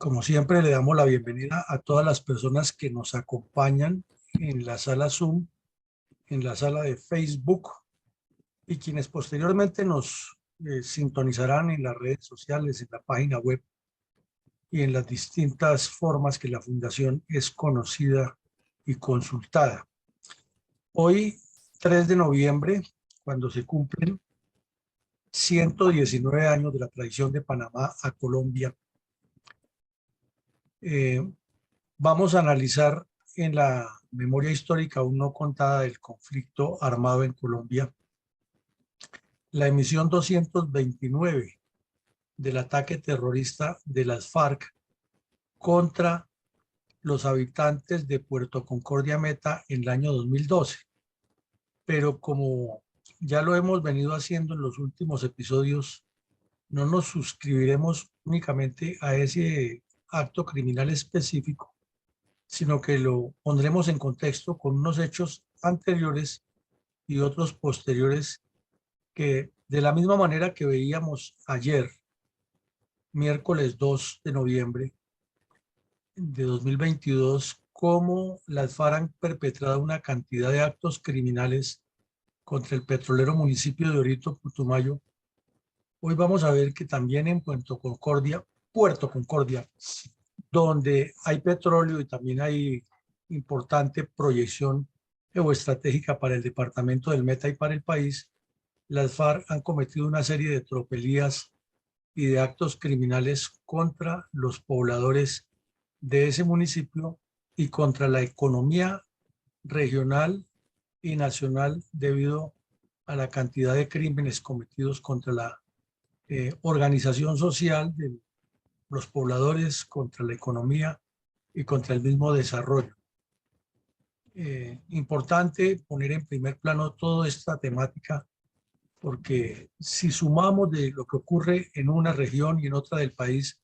Como siempre, le damos la bienvenida a todas las personas que nos acompañan en la sala Zoom, en la sala de Facebook y quienes posteriormente nos sintonizarán en las redes sociales, en la página web y en las distintas formas que la Fundación es conocida y consultada. Hoy, 3 de noviembre, cuando se cumplen 119 años de la traición de Panamá a Colombia, vamos a analizar en la memoria histórica aún no contada del conflicto armado en Colombia, la emisión 229 del ataque terrorista de las FARC contra los habitantes de Puerto Concordia Meta en el año 2012. Pero como ya lo hemos venido haciendo en los últimos episodios, no nos suscribiremos únicamente a ese acto criminal específico, sino que lo pondremos en contexto con unos hechos anteriores y otros posteriores que, de la misma manera que veíamos ayer, miércoles 2 de noviembre de 2022, cómo las FARC han perpetrado una cantidad de actos criminales contra el petrolero municipio de Orito, Putumayo. Hoy vamos a ver que también en Puerto Concordia, donde hay petróleo y también hay importante proyección geoestratégica para el departamento del Meta y para el país, las FARC han cometido una serie de tropelías y de actos criminales contra los pobladores de ese municipio y contra la economía regional y nacional debido a la cantidad de crímenes cometidos contra la organización social de los pobladores, contra la economía y contra el mismo desarrollo. Importante poner en primer plano toda esta temática porque si sumamos de lo que ocurre en una región y en otra del país,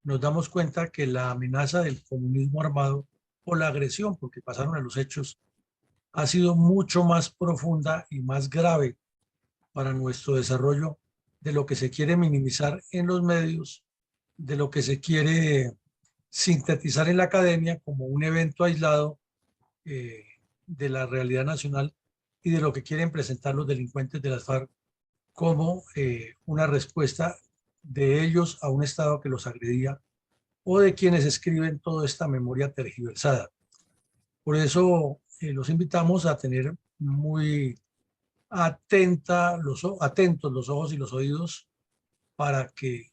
nos damos cuenta que la amenaza del comunismo armado o la agresión, porque pasaron a los hechos, ha sido mucho más profunda y más grave para nuestro desarrollo de lo que se quiere minimizar en los medios, de lo que se quiere sintetizar en la academia como un evento aislado de la realidad nacional y de lo que quieren presentar los delincuentes de las FARC como una respuesta de ellos a un Estado que los agredía o de quienes escriben toda esta memoria tergiversada. Por eso los invitamos a tener muy atentos los ojos y los oídos para que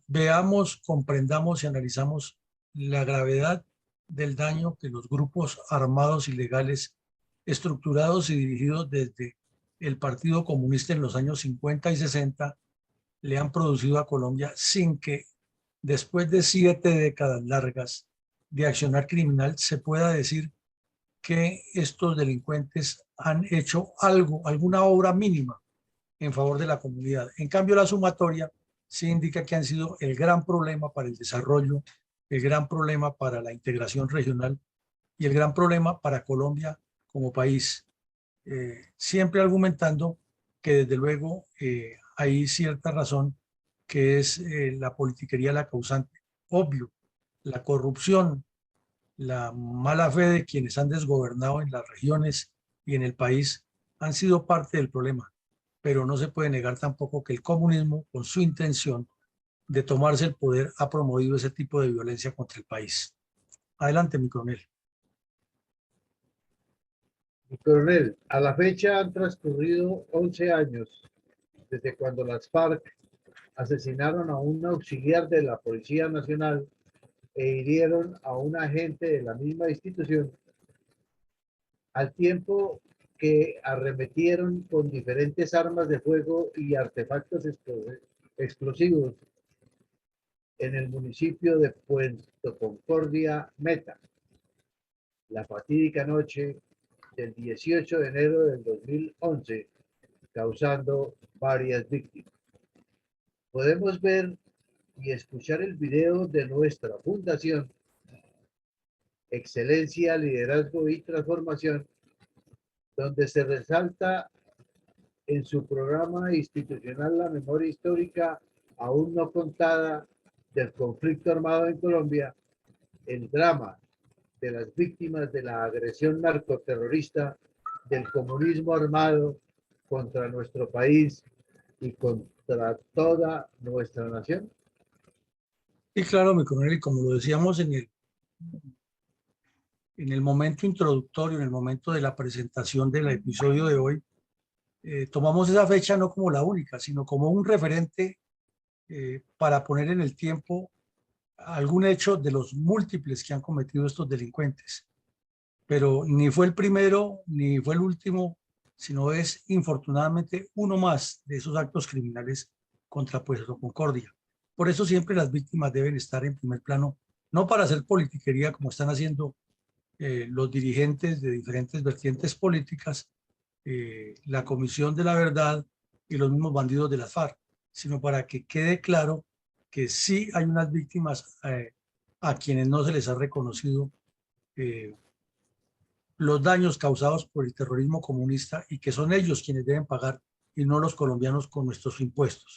veamos, comprendamos y analizamos la gravedad del daño que los grupos armados ilegales estructurados y dirigidos desde el Partido Comunista en los años 50 y 60 le han producido a Colombia sin que después de 7 décadas largas de accionar criminal se pueda decir que estos delincuentes han hecho algo, alguna obra mínima en favor de la comunidad. En cambio, la sumatoria sí indica que han sido el gran problema para el desarrollo, el gran problema para la integración regional y el gran problema para Colombia como país. Siempre argumentando que desde luego hay cierta razón que es la politiquería la causante. Obvio, la corrupción, la mala fe de quienes han desgobernado en las regiones y en el país han sido parte del problema, pero no se puede negar tampoco que el comunismo, con su intención de tomarse el poder, ha promovido ese tipo de violencia contra el país. Adelante, mi coronel. Coronel, a la fecha han transcurrido 11 años desde cuando las FARC asesinaron a un auxiliar de la Policía Nacional e hirieron a un agente de la misma institución, al tiempo que arremetieron con diferentes armas de fuego y artefactos explosivos en el municipio de Puerto Concordia, Meta. La fatídica noche del 18 de enero del 2011, causando varias víctimas. Podemos ver y escuchar el video de nuestra fundación, Excelencia, Liderazgo y Transformación, donde se resalta en su programa institucional la memoria histórica aún no contada del conflicto armado en Colombia, el drama de las víctimas de la agresión narcoterrorista del comunismo armado contra nuestro país y contra toda nuestra nación? Y claro, mi coronel, y como lo decíamos en el momento introductorio, en el momento de la presentación del episodio de hoy, tomamos esa fecha no como la única, sino como un referente para poner en el tiempo algún hecho de los múltiples que han cometido estos delincuentes. Pero ni fue el primero, ni fue el último, sino es infortunadamente uno más de esos actos criminales contra Puerto Concordia. Por eso siempre las víctimas deben estar en primer plano, no para hacer politiquería como están haciendo los dirigentes de diferentes vertientes políticas, la Comisión de la Verdad y los mismos bandidos de las FARC, sino para que quede claro que sí hay unas víctimas a quienes no se les ha reconocido los daños causados por el terrorismo comunista y que son ellos quienes deben pagar y no los colombianos con nuestros impuestos.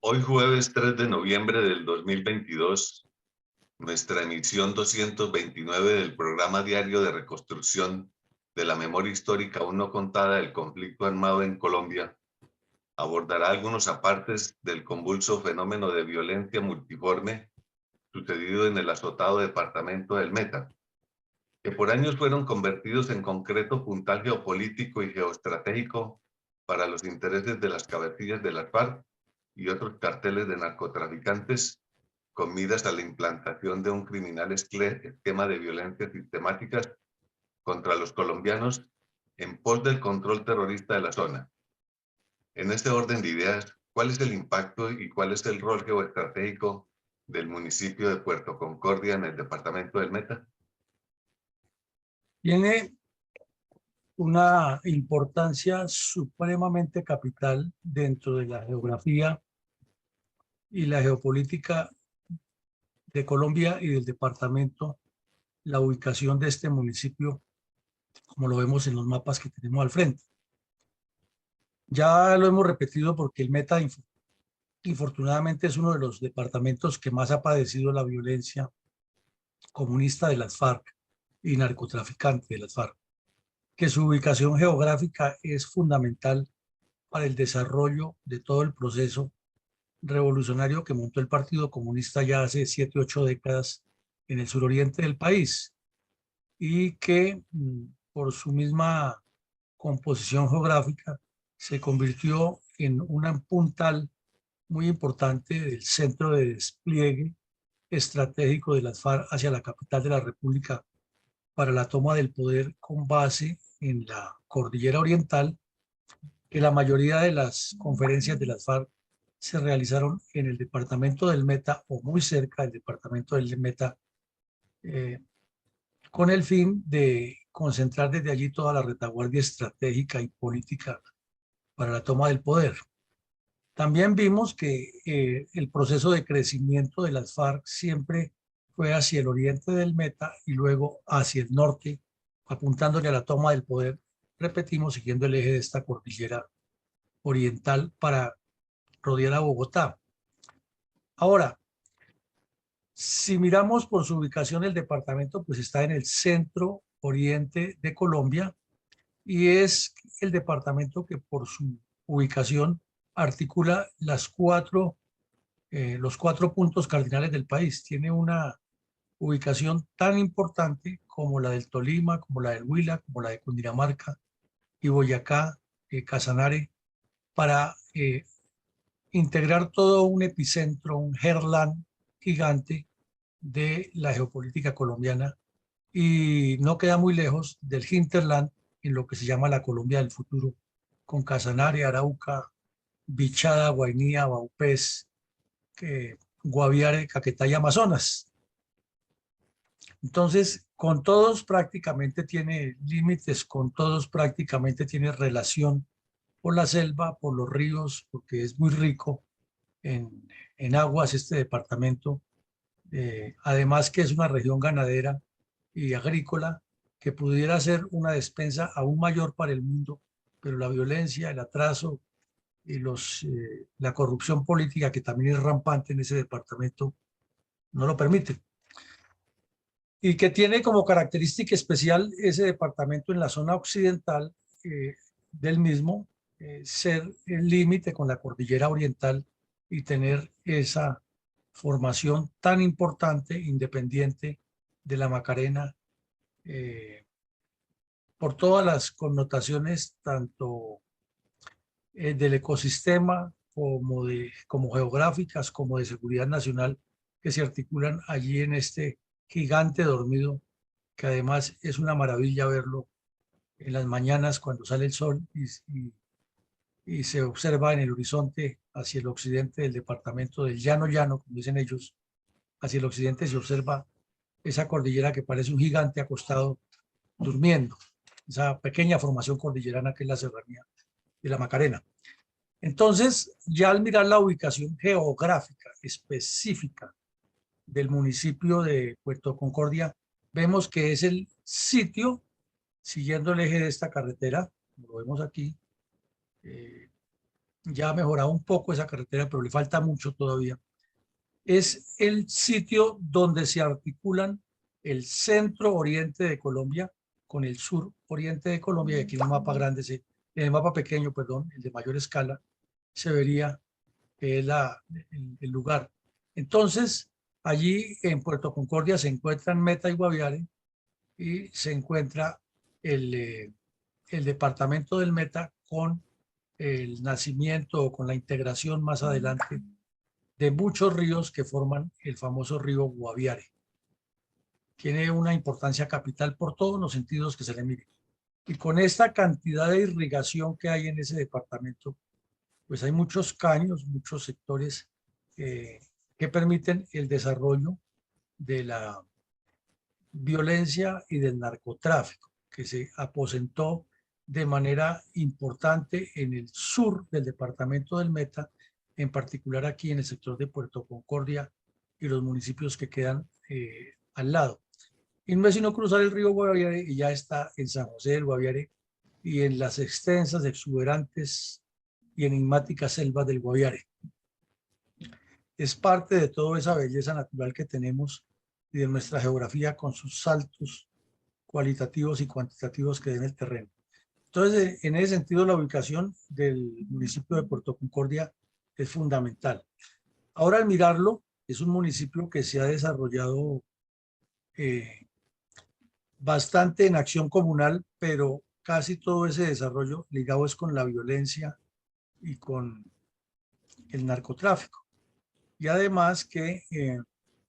Hoy jueves 3 de noviembre del 2022, nuestra emisión 229 del programa diario de reconstrucción de la memoria histórica aún no contada del conflicto armado en Colombia abordará algunos apartes del convulso fenómeno de violencia multiforme sucedido en el azotado departamento del Meta, que por años fueron convertidos en concreto puntal geopolítico y geoestratégico para los intereses de las cabecillas de las FARC y otros carteles de narcotraficantes con miras a la implantación de un criminal esquema de violencia sistemáticas contra los colombianos en pos del control terrorista de la zona. En este orden de ideas, ¿cuál es el impacto y cuál es el rol geoestratégico del municipio de Puerto Concordia en el departamento del Meta? Tiene una importancia supremamente capital dentro de la geografía y la geopolítica de Colombia y del departamento, la ubicación de este municipio, como lo vemos en los mapas que tenemos al frente. Ya lo hemos repetido porque el Meta, infortunadamente, es uno de los departamentos que más ha padecido la violencia comunista de las FARC y narcotraficante de las FARC, que su ubicación geográfica es fundamental para el desarrollo de todo el proceso revolucionario que montó el Partido Comunista ya hace 7 u 8 décadas en el suroriente del país y que por su misma composición geográfica se convirtió en un puntal muy importante del centro de despliegue estratégico de las FARC hacia la capital de la República para la toma del poder con base en la cordillera oriental que la mayoría de las conferencias de las FARC se realizaron en el departamento del Meta o muy cerca del departamento del Meta, con el fin de concentrar desde allí toda la retaguardia estratégica y política para la toma del poder. También vimos que el proceso de crecimiento de las FARC siempre fue hacia el oriente del Meta y luego hacia el norte, apuntándole a la toma del poder, repetimos, siguiendo el eje de esta cordillera oriental para rodear a Bogotá. Ahora, si miramos por su ubicación, el departamento pues está en el centro oriente de Colombia y es el departamento que por su ubicación articula los cuatro puntos cardinales del país. Tiene una ubicación tan importante como la del Tolima, como la del Huila, como la de Cundinamarca y Boyacá, Casanare, para integrar todo un epicentro, un herland gigante de la geopolítica colombiana, y no queda muy lejos del hinterland en lo que se llama la Colombia del futuro, con Casanare, Arauca, Bichada, Guainía, Vaupés, Guaviare, Caquetá y Amazonas. Entonces, con todos prácticamente tiene límites, con todos prácticamente tiene relación por la selva, por los ríos, porque es muy rico en aguas este departamento. Además que es una región ganadera y agrícola que pudiera ser una despensa aún mayor para el mundo, pero la violencia, el atraso y la corrupción política, que también es rampante en ese departamento, no lo permiten. Y que tiene como característica especial ese departamento en la zona occidental del mismo, ser el límite con la cordillera oriental y tener esa formación tan importante, independiente de la Macarena, por todas las connotaciones, tanto del ecosistema como geográficas, como de seguridad nacional, que se articulan allí en este gigante dormido, que además es una maravilla verlo en las mañanas cuando sale el sol y se observa en el horizonte hacia el occidente del departamento del Llano, como dicen ellos. Hacia el occidente se observa esa cordillera que parece un gigante acostado durmiendo, esa pequeña formación cordillerana que es la serranía de la Macarena. Entonces, ya al mirar la ubicación geográfica específica del municipio de Puerto Concordia, vemos que es el sitio, siguiendo el eje de esta carretera, como lo vemos aquí, ya ha mejorado un poco esa carretera, pero le falta mucho todavía. Es el sitio donde se articulan el centro oriente de Colombia con el sur oriente de Colombia, y aquí en el mapa grande, en el mapa pequeño, perdón, el de mayor escala, se vería el lugar. Entonces, allí en Puerto Concordia se encuentran Meta y Guaviare, y se encuentra el departamento del Meta con el nacimiento o con la integración más adelante de muchos ríos que forman el famoso río Guaviare. Tiene una importancia capital por todos los sentidos que se le mire. Y con esta cantidad de irrigación que hay en ese departamento, pues hay muchos caños, muchos sectores que permiten el desarrollo de la violencia y del narcotráfico, que se aposentó de manera importante en el sur del departamento del Meta, en particular aquí en el sector de Puerto Concordia y los municipios que quedan al lado. Y no es sino cruzar el río Guaviare y ya está en San José del Guaviare y en las extensas, exuberantes y enigmáticas selvas del Guaviare. Es parte de toda esa belleza natural que tenemos y de nuestra geografía, con sus saltos cualitativos y cuantitativos que den el terreno. Entonces, en ese sentido, la ubicación del municipio de Puerto Concordia es fundamental. Ahora, al mirarlo, es un municipio que se ha desarrollado bastante en acción comunal, pero casi todo ese desarrollo ligado es con la violencia y con el narcotráfico. Y además que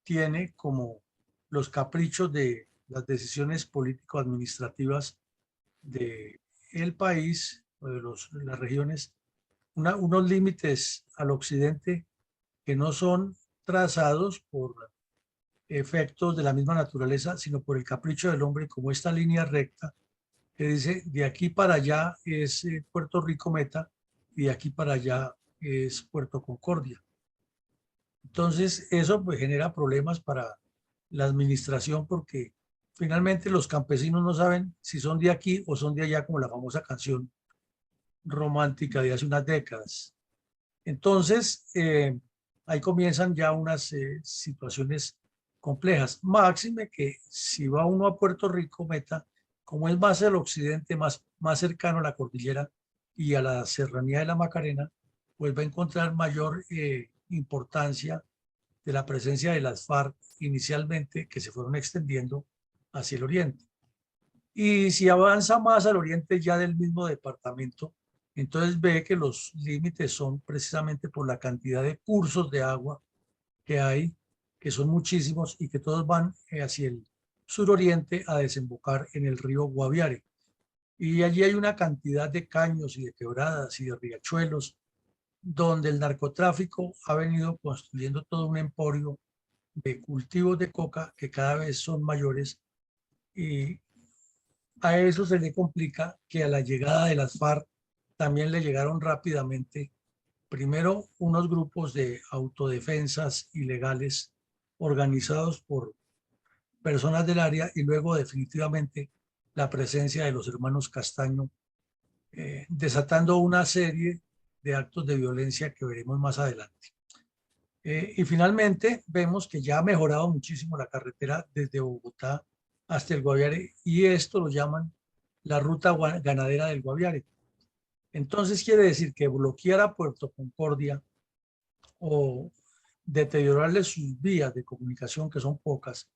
tiene como los caprichos de las decisiones político-administrativas del país o de las regiones, unos límites al occidente que no son trazados por efectos de la misma naturaleza, sino por el capricho del hombre, como esta línea recta que dice de aquí para allá es Puerto Rico meta y de aquí para allá es Puerto Concordia. Entonces eso pues genera problemas para la administración porque finalmente los campesinos no saben si son de aquí o son de allá, como la famosa canción romántica de hace unas décadas. Entonces, ahí comienzan ya unas situaciones complejas. Máxime que si va uno a Puerto Rico, meta, como es más el occidente, más cercano a la cordillera y a la serranía de la Macarena, pues va a encontrar mayor importancia de la presencia de las FARC inicialmente, que se fueron extendiendo hacia el oriente. Y si avanza más al oriente ya del mismo departamento, entonces ve que los límites son precisamente por la cantidad de cursos de agua que hay, que son muchísimos y que todos van hacia el suroriente a desembocar en el río Guaviare. Y allí hay una cantidad de caños y de quebradas y de riachuelos donde el narcotráfico ha venido construyendo todo un emporio de cultivos de coca que cada vez son mayores, y a eso se le complica que a la llegada de las FARC también le llegaron rápidamente, primero, unos grupos de autodefensas ilegales organizados por personas del área y luego definitivamente la presencia de los hermanos Castaño, desatando una serie de actos de violencia que veremos más adelante. Y finalmente vemos que ya ha mejorado muchísimo la carretera desde Bogotá hasta el Guaviare, y esto lo llaman la ruta ganadera del Guaviare. Entonces quiere decir que bloquear a Puerto Concordia o deteriorarle sus vías de comunicación, que son pocas,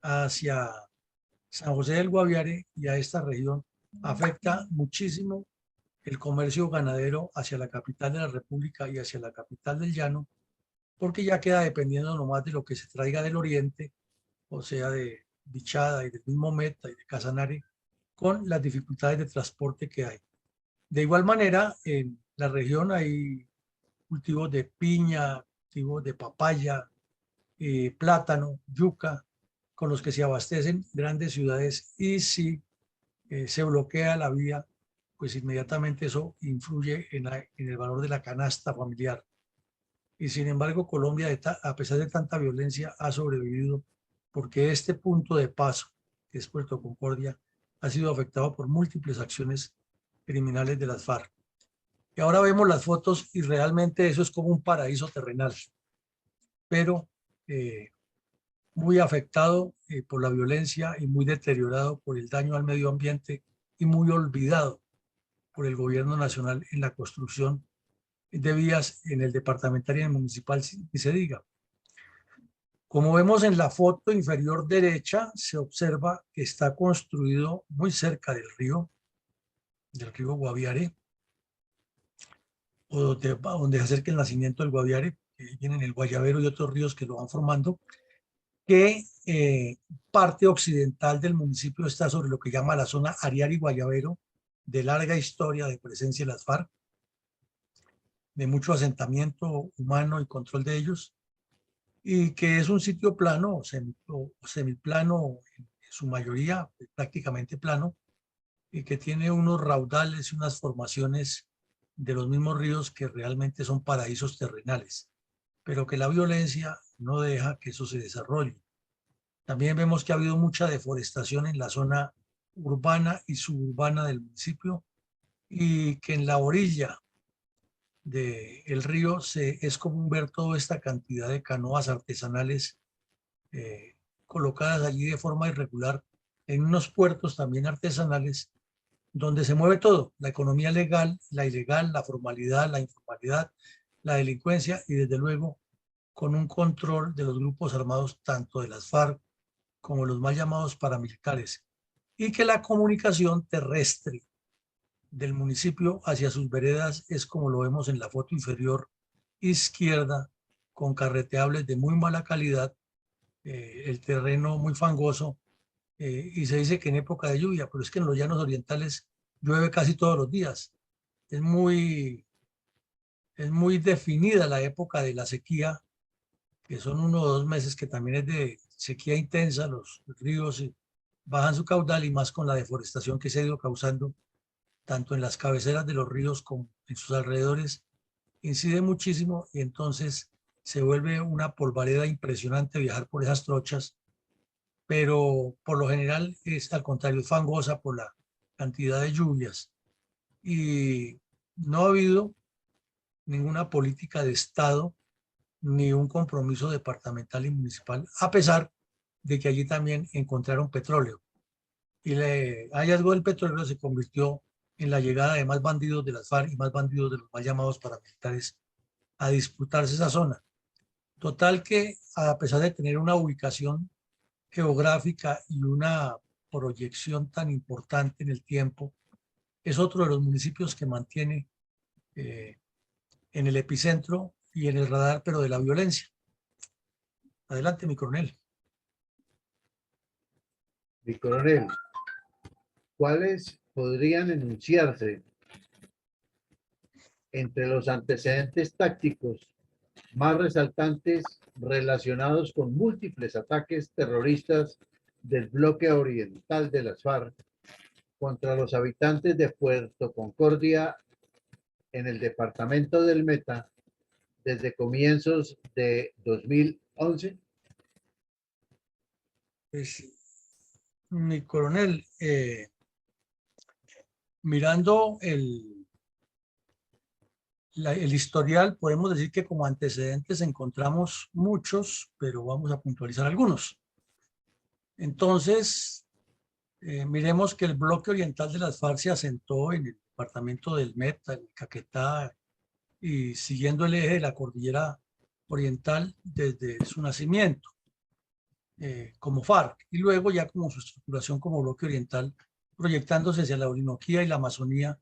hacia San José del Guaviare y a esta región, afecta muchísimo el comercio ganadero hacia la capital de la República y hacia la capital del llano, porque ya queda dependiendo nomás de lo que se traiga del oriente, o sea, de Bichada y del mismo Meta y de Casanare, con las dificultades de transporte que hay. De igual manera, en la región hay cultivos de piña, cultivos de papaya, plátano, yuca, con los que se abastecen grandes ciudades, y si se bloquea la vía, pues inmediatamente eso influye en el valor de la canasta familiar. Y sin embargo, Colombia, a pesar de tanta violencia, ha sobrevivido porque este punto de paso, que es Puerto Concordia, ha sido afectado por múltiples acciones criminales de las FARC. Y ahora vemos las fotos y realmente eso es como un paraíso terrenal, pero muy afectado por la violencia y muy deteriorado por el daño al medio ambiente y muy olvidado por el gobierno nacional en la construcción de vías en el departamental y en el municipal, y se diga. Como vemos en la foto inferior derecha, se observa que está construido muy cerca del río Guaviare, o donde se acerca el nacimiento del Guaviare, que vienen el Guayabero y otros ríos que lo van formando, que parte occidental del municipio está sobre lo que llama la zona Ariari Guayabero, de larga historia de presencia de las FARC, de mucho asentamiento humano y control de ellos, y que es un sitio plano o semiplano en su mayoría, prácticamente plano, y que tiene unos raudales y unas formaciones de los mismos ríos que realmente son paraísos terrenales, pero que la violencia no deja que eso se desarrolle. También vemos que ha habido mucha deforestación en la zona urbana y suburbana del municipio, y que en la orilla del río es común ver toda esta cantidad de canoas artesanales colocadas allí de forma irregular en unos puertos también artesanales, donde se mueve todo, la economía legal, la ilegal, la formalidad, la informalidad, la delincuencia, y desde luego con un control de los grupos armados, tanto de las FARC como los mal llamados paramilitares, y que la comunicación terrestre del municipio hacia sus veredas es como lo vemos en la foto inferior izquierda, con carreteables de muy mala calidad, el terreno muy fangoso, y se dice que en época de lluvia, pero es que en los llanos orientales llueve casi todos los días, es muy definida la época de la sequía, que son 1 o 2 meses que también es de sequía intensa, los ríos bajan su caudal y más con la deforestación que se ha ido causando tanto en las cabeceras de los ríos como en sus alrededores, incide muchísimo y entonces se vuelve una polvareda impresionante viajar por esas trochas, pero por lo general es al contrario, es fangosa por la cantidad de lluvias y no ha habido ninguna política de Estado ni un compromiso departamental y municipal, a pesar de que allí también encontraron petróleo. Y el hallazgo del petróleo se convirtió en la llegada de más bandidos de las FARC y más bandidos de los mal llamados paramilitares a disputarse esa zona. Total que, a pesar de tener una ubicación geográfica y una proyección tan importante en el tiempo, es otro de los municipios que mantiene en el epicentro y en el radar, pero de la violencia. Adelante, mi coronel. Mi coronel, ¿cuáles podrían enunciarse entre los antecedentes tácticos más resaltantes relacionados con múltiples ataques terroristas del bloque oriental de las FARC contra los habitantes de Puerto Concordia en el departamento del Meta desde comienzos de 2011? Pues, mi coronel, mirando el historial, podemos decir que como antecedentes encontramos muchos, pero vamos a puntualizar algunos. Entonces, miremos que el bloque oriental de las FARC se asentó en el departamento del Meta, en Caquetá, y siguiendo el eje de la cordillera oriental desde su nacimiento como FARC, y luego ya como su estructuración como bloque oriental, proyectándose hacia la Orinoquía y la Amazonía,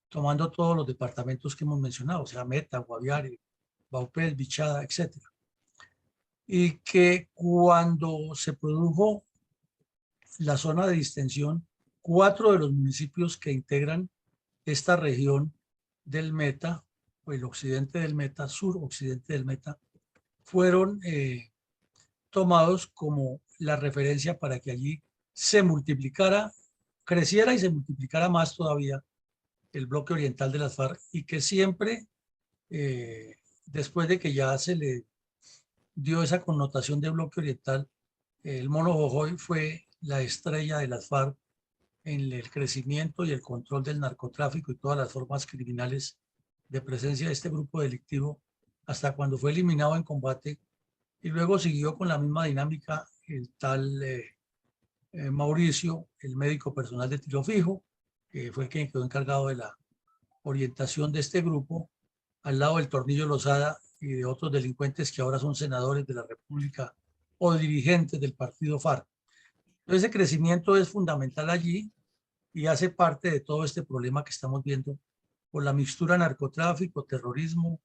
tomando todos los departamentos que hemos mencionado, o sea, Meta, Guaviare, Baupés, Bichada, etc. Y que cuando se produjo la zona de distensión, 4 de los municipios que integran esta región del Meta, o el occidente del Meta, suroccidente del Meta, fueron tomados como la referencia para que allí se multiplicara, creciera y se multiplicara más todavía el bloque oriental de las FARC y que siempre, después de que ya se le dio esa connotación de bloque oriental, el Mono Jojoy fue la estrella de las FARC en el crecimiento y el control del narcotráfico y todas las formas criminales de presencia de este grupo delictivo hasta cuando fue eliminado en combate y luego siguió con la misma dinámica el tal Mauricio, el médico personal de tiro fijo, que fue quien quedó encargado de la orientación de este grupo, al lado del Tornillo Lozada y de otros delincuentes que ahora son senadores de la República o dirigentes del partido FARC. Entonces, ese crecimiento es fundamental allí y hace parte de todo este problema que estamos viendo por la mixtura narcotráfico, terrorismo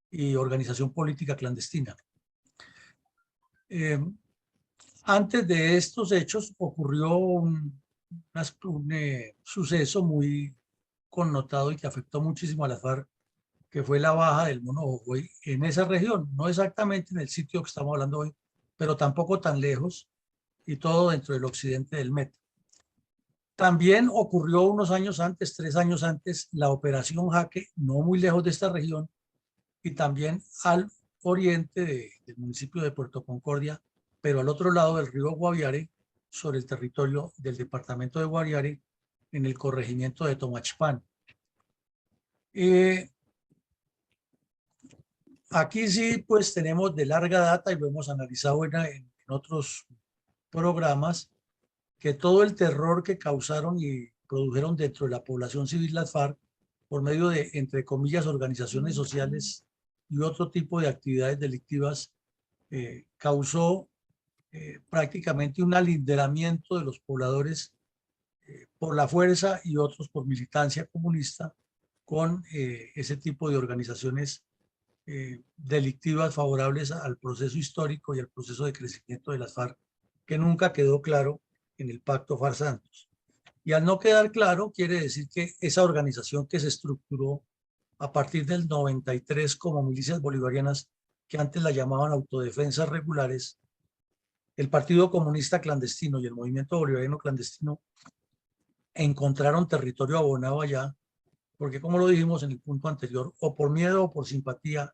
y organización política clandestina. Antes de estos hechos ocurrió un suceso muy connotado y que afectó muchísimo a la FARC, que fue la baja del Mono Jojoy en esa región, no exactamente en el sitio que estamos hablando hoy, pero tampoco tan lejos, y todo dentro del occidente del Meta. También ocurrió unos años antes, 3 años antes, la operación Jaque, no muy lejos de esta región, y también al oriente del municipio de Puerto Concordia, pero al otro lado del río Guaviare, sobre el territorio del departamento de Guaviare, en el corregimiento de Tomachpán. Aquí sí, pues tenemos de larga data, y lo hemos analizado en otros programas, que todo el terror que causaron y produjeron dentro de la población civil las FARC, por medio de, entre comillas, organizaciones sociales y otro tipo de actividades delictivas, causó prácticamente un alinderamiento de los pobladores por la fuerza y otros por militancia comunista con ese tipo de organizaciones delictivas favorables al proceso histórico y al proceso de crecimiento de las FARC, que nunca quedó claro en el Pacto FARC-Santos. Y al no quedar claro, quiere decir que esa organización que se estructuró a partir del 93 como milicias bolivarianas que antes la llamaban autodefensas regulares, el Partido Comunista Clandestino y el Movimiento Bolivariano Clandestino encontraron territorio abonado allá, porque como lo dijimos en el punto anterior, o por miedo o por simpatía,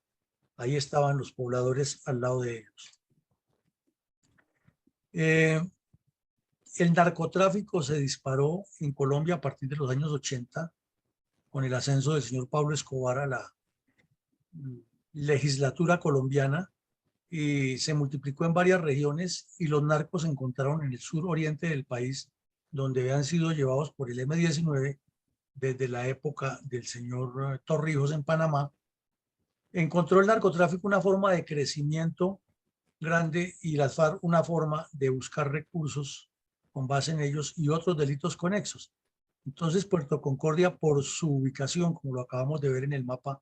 ahí estaban los pobladores al lado de ellos. El narcotráfico se disparó en Colombia a partir de los años 80 con el ascenso del señor Pablo Escobar a la legislatura colombiana y se multiplicó en varias regiones y los narcos se encontraron en el sur oriente del país, donde habían sido llevados por el M-19 desde la época del señor Torrijos en Panamá. Encontró el narcotráfico una forma de crecimiento grande y las FARC una forma de buscar recursos con base en ellos y otros delitos conexos. Entonces Puerto Concordia, por su ubicación, como lo acabamos de ver en el mapa,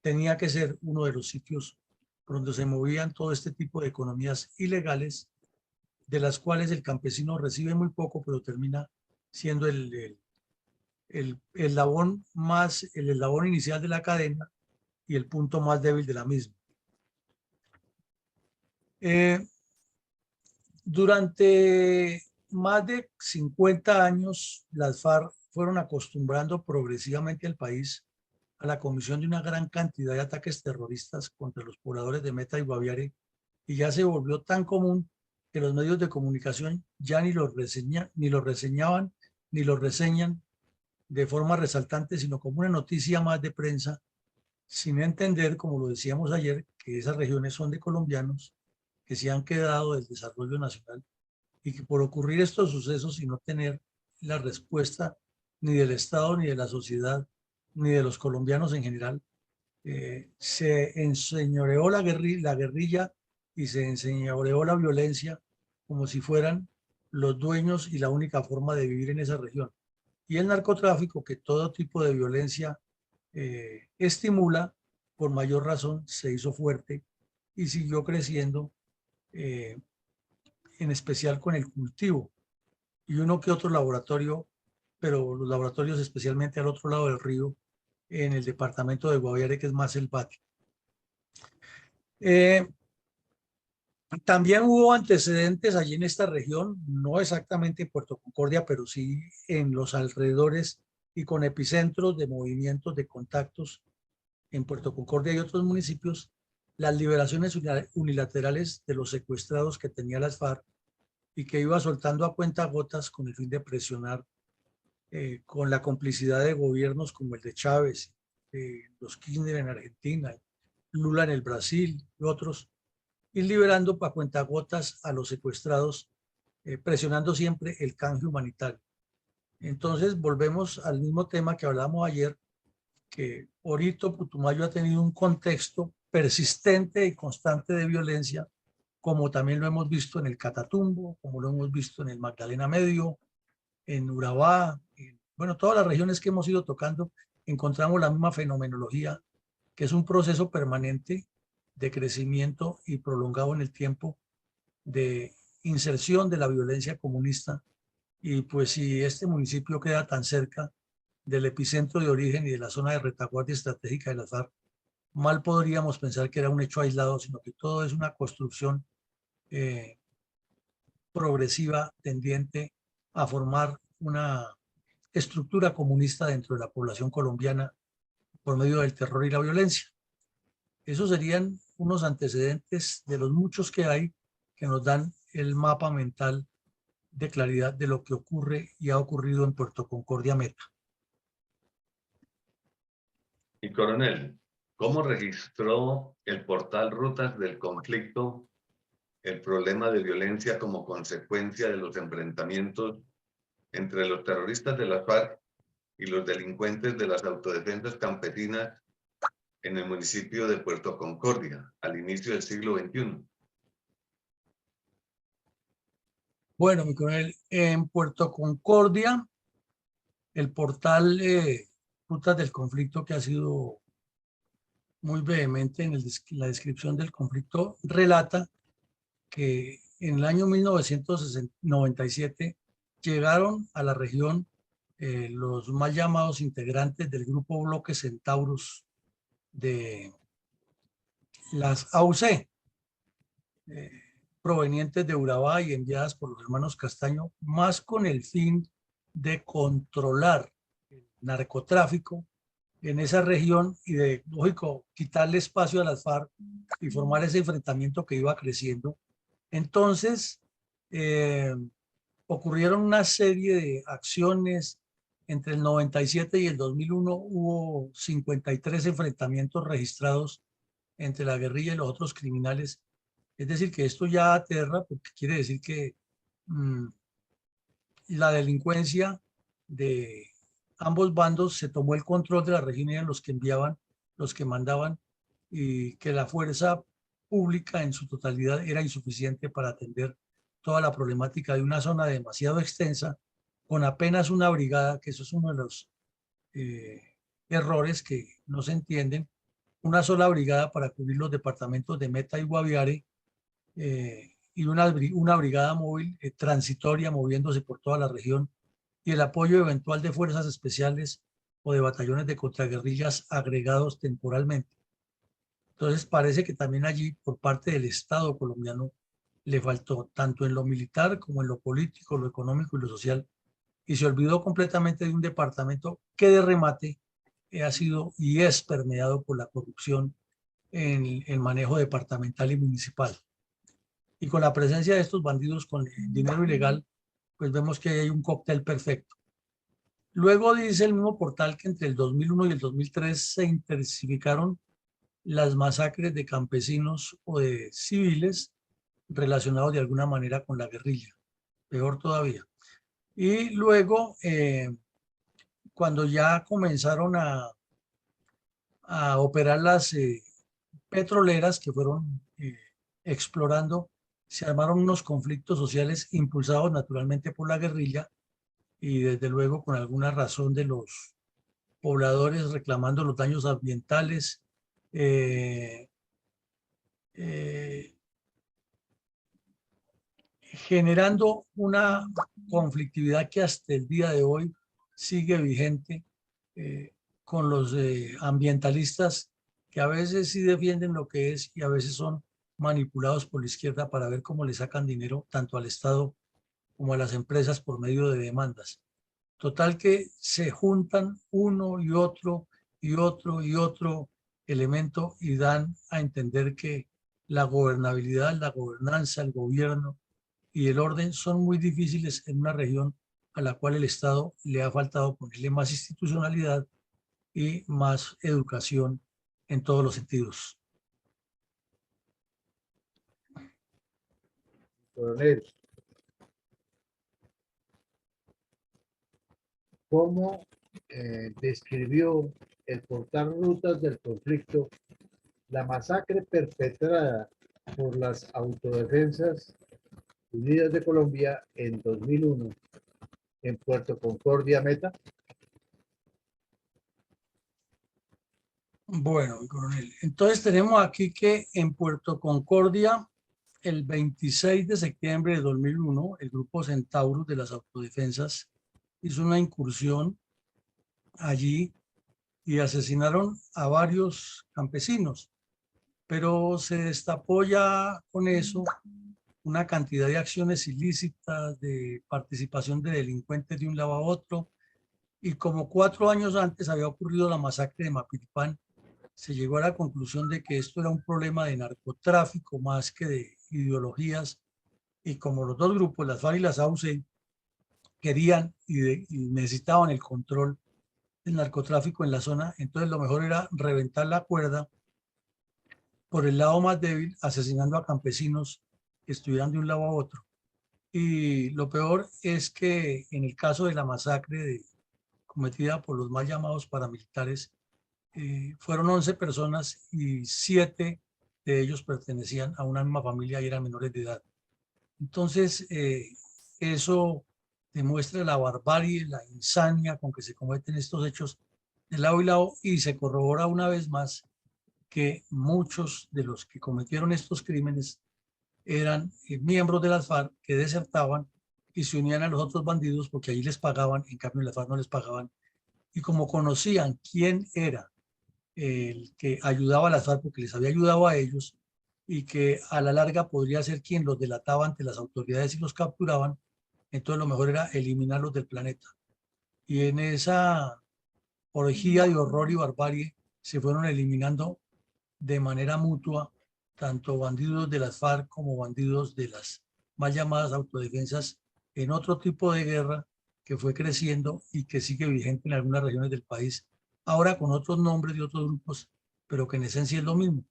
tenía que ser uno de los sitios por donde se movían todo este tipo de economías ilegales, de las cuales el campesino recibe muy poco, pero termina siendo el eslabón inicial de la cadena y el punto más débil de la misma. Durante más de 50 años, las FARC fueron acostumbrando progresivamente al país a la comisión de una gran cantidad de ataques terroristas contra los pobladores de Meta y Guaviare, y ya se volvió tan común que los medios de comunicación ya ni los reseñaban, ni los reseñan de forma resaltante, sino como una noticia más de prensa, sin entender, como lo decíamos ayer, que esas regiones son de colombianos que se han quedado del desarrollo nacional y que por ocurrir estos sucesos y no tener la respuesta ni del Estado, ni de la sociedad, ni de los colombianos en general, se enseñoreó la guerrilla y se enseñoreó la violencia como si fueran los dueños y la única forma de vivir en esa región. Y el narcotráfico, que todo tipo de violencia estimula, por mayor razón se hizo fuerte y siguió creciendo, en especial con el cultivo. Y uno que otro laboratorio, pero los laboratorios especialmente al otro lado del río, en el departamento de Guaviare, que es más selvático. También hubo antecedentes allí en esta región, no exactamente en Puerto Concordia, pero sí en los alrededores y con epicentros de movimientos de contactos en Puerto Concordia y otros municipios, las liberaciones unilaterales de los secuestrados que tenía las FARC y que iba soltando a cuentagotas con el fin de presionar con la complicidad de gobiernos como el de Chávez, los Kirchner en Argentina, Lula en el Brasil y otros, y liberando para cuentagotas a los secuestrados, presionando siempre el canje humanitario. Entonces volvemos al mismo tema que hablábamos ayer, que Orito Putumayo ha tenido un contexto persistente y constante de violencia, como también lo hemos visto en el Catatumbo, como lo hemos visto en el Magdalena Medio, en Urabá, bueno, todas las regiones que hemos ido tocando, encontramos la misma fenomenología, que es un proceso permanente de crecimiento y prolongado en el tiempo de inserción de la violencia comunista. Y pues si este municipio queda tan cerca del epicentro de origen y de la zona de retaguardia estratégica de las FARC, mal podríamos pensar que era un hecho aislado, sino que todo es una construcción progresiva tendiente a formar una estructura comunista dentro de la población colombiana por medio del terror y la violencia. Esos serían unos antecedentes de los muchos que hay que nos dan el mapa mental de claridad de lo que ocurre y ha ocurrido en Puerto Concordia Meta. Y coronel, ¿cómo registró el portal Rutas del Conflicto el problema de violencia como consecuencia de los enfrentamientos entre los terroristas de las FARC y los delincuentes de las autodefensas campesinas en el municipio de Puerto Concordia al inicio del siglo XXI? Bueno, mi coronel, en Puerto Concordia, el portal Rutas del Conflicto, que ha sido muy vehemente en la descripción del conflicto, relata que en el año 1997 llegaron a la región los mal llamados integrantes del grupo Bloque Centauros de las AUC, provenientes de Urabá y enviadas por los hermanos Castaño, más con el fin de controlar el narcotráfico en esa región y de, lógico, quitarle espacio a las FARC y formar ese enfrentamiento que iba creciendo. Entonces, ocurrieron una serie de acciones. Entre el 97 y el 2001 hubo 53 enfrentamientos registrados entre la guerrilla y los otros criminales. Es decir, que esto ya aterra, porque quiere decir que la delincuencia de ambos bandos se tomó el control de la región y eran los que enviaban, los que mandaban, y que la fuerza pública en su totalidad era insuficiente para atender toda la problemática de una zona demasiado extensa con apenas una brigada, que eso es uno de los errores que no se entienden, una sola brigada para cubrir los departamentos de Meta y Guaviare, y una brigada móvil transitoria moviéndose por toda la región, y el apoyo eventual de fuerzas especiales o de batallones de contraguerrillas agregados temporalmente. Entonces parece que también allí, por parte del Estado colombiano, le faltó tanto en lo militar como en lo político, lo económico y lo social, y se olvidó completamente de un departamento que de remate ha sido y es permeado por la corrupción en el manejo departamental y municipal. Y con la presencia de estos bandidos con dinero ilegal, pues vemos que hay un cóctel perfecto. Luego dice el mismo portal que entre el 2001 y el 2003 se intensificaron las masacres de campesinos o de civiles relacionados de alguna manera con la guerrilla. Peor todavía. Y luego, cuando ya comenzaron a operar las petroleras que fueron explorando, se armaron unos conflictos sociales impulsados naturalmente por la guerrilla y desde luego con alguna razón de los pobladores reclamando los daños ambientales, generando una conflictividad que hasta el día de hoy sigue vigente, con los ambientalistas, que a veces sí defienden lo que es y a veces son manipulados por la izquierda para ver cómo le sacan dinero tanto al Estado como a las empresas por medio de demandas. Total que se juntan uno y otro y otro y otro elemento y dan a entender que la gobernabilidad, la gobernanza, el gobierno y el orden son muy difíciles en una región a la cual el Estado le ha faltado ponerle más institucionalidad y más educación en todos los sentidos. Coronel, ¿cómo describió el portal Rutas del Conflicto la masacre perpetrada por las Autodefensas Unidas de Colombia en 2001 en Puerto Concordia, Meta? Bueno, coronel, entonces tenemos aquí que en Puerto Concordia, el 26 de septiembre de 2001, el grupo Centaurus de las Autodefensas hizo una incursión allí y asesinaron a varios campesinos, pero se destapó ya con eso una cantidad de acciones ilícitas, de participación de delincuentes de un lado a otro, y como 4 años antes había ocurrido la masacre de Mapilpan, se llegó a la conclusión de que esto era un problema de narcotráfico más que de ideologías, y como los dos grupos, las FARC y las AUC, querían y necesitaban el control del narcotráfico en la zona, entonces lo mejor era reventar la cuerda por el lado más débil, asesinando a campesinos que estuvieran de un lado a otro. Y lo peor es que en el caso de la masacre cometida por los mal llamados paramilitares, fueron 11 personas y 7 de ellos pertenecían a una misma familia y eran menores de edad. Entonces, eso demuestra la barbarie, la insania con que se cometen estos hechos de lado y lado, y se corrobora una vez más que muchos de los que cometieron estos crímenes eran miembros de las FARC que desertaban y se unían a los otros bandidos porque allí les pagaban, en cambio en las FARC no les pagaban. Y como conocían quién era el que ayudaba a las FARC porque les había ayudado a ellos y que a la larga podría ser quien los delataba ante las autoridades y los capturaban, entonces lo mejor era eliminarlos del planeta. Y en esa orgía de horror y barbarie se fueron eliminando de manera mutua tanto bandidos de las FARC como bandidos de las mal llamadas autodefensas en otro tipo de guerra que fue creciendo y que sigue vigente en algunas regiones del país, ahora con otros nombres de otros grupos, pero que en esencia es lo mismo.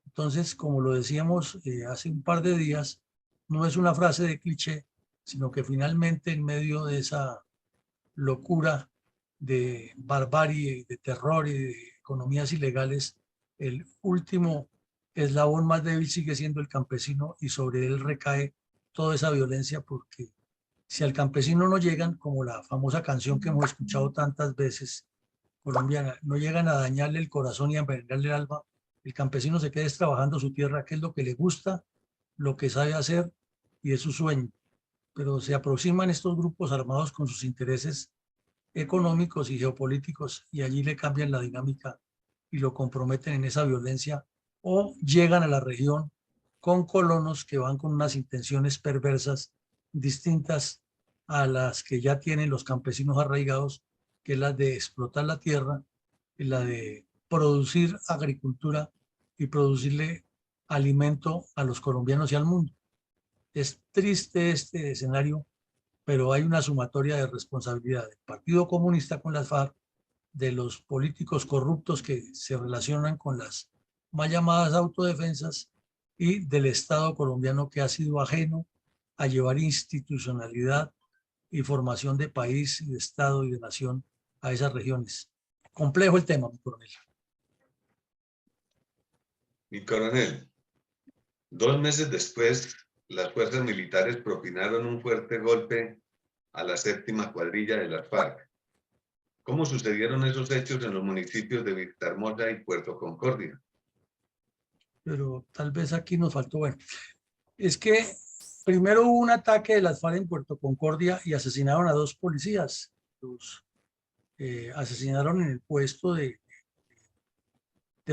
Entonces, como lo decíamos hace un par de días, no es una frase de cliché, sino que finalmente en medio de esa locura de barbarie, de terror y de economías ilegales, el último eslabón más débil sigue siendo el campesino y sobre él recae toda esa violencia porque si al campesino no llegan, como la famosa canción que hemos escuchado tantas veces colombiana, no llegan a dañarle el corazón y a envenenarle el alma, el campesino se queda trabajando su tierra, que es lo que le gusta, lo que sabe hacer y es su sueño. Pero se aproximan estos grupos armados con sus intereses económicos y geopolíticos y allí le cambian la dinámica y lo comprometen en esa violencia o llegan a la región con colonos que van con unas intenciones perversas distintas a las que ya tienen los campesinos arraigados, que es la de explotar la tierra y la de producir agricultura y producirle alimento a los colombianos y al mundo. Es triste este escenario, pero hay una sumatoria de responsabilidad del Partido Comunista con las FARC, de los políticos corruptos que se relacionan con las mal llamadas autodefensas y del Estado colombiano que ha sido ajeno a llevar institucionalidad y formación de país y de Estado y de nación a esas regiones. Complejo el tema, mi coronel. Mi coronel, 2 meses después, las fuerzas militares propinaron un fuerte golpe a la séptima cuadrilla de las FARC. ¿Cómo sucedieron esos hechos en los municipios de Vistahermosa y Puerto Concordia? Pero tal vez aquí nos faltó, bueno, es que primero hubo un ataque de las FARC en Puerto Concordia y asesinaron a 2 policías. Los asesinaron en el puesto de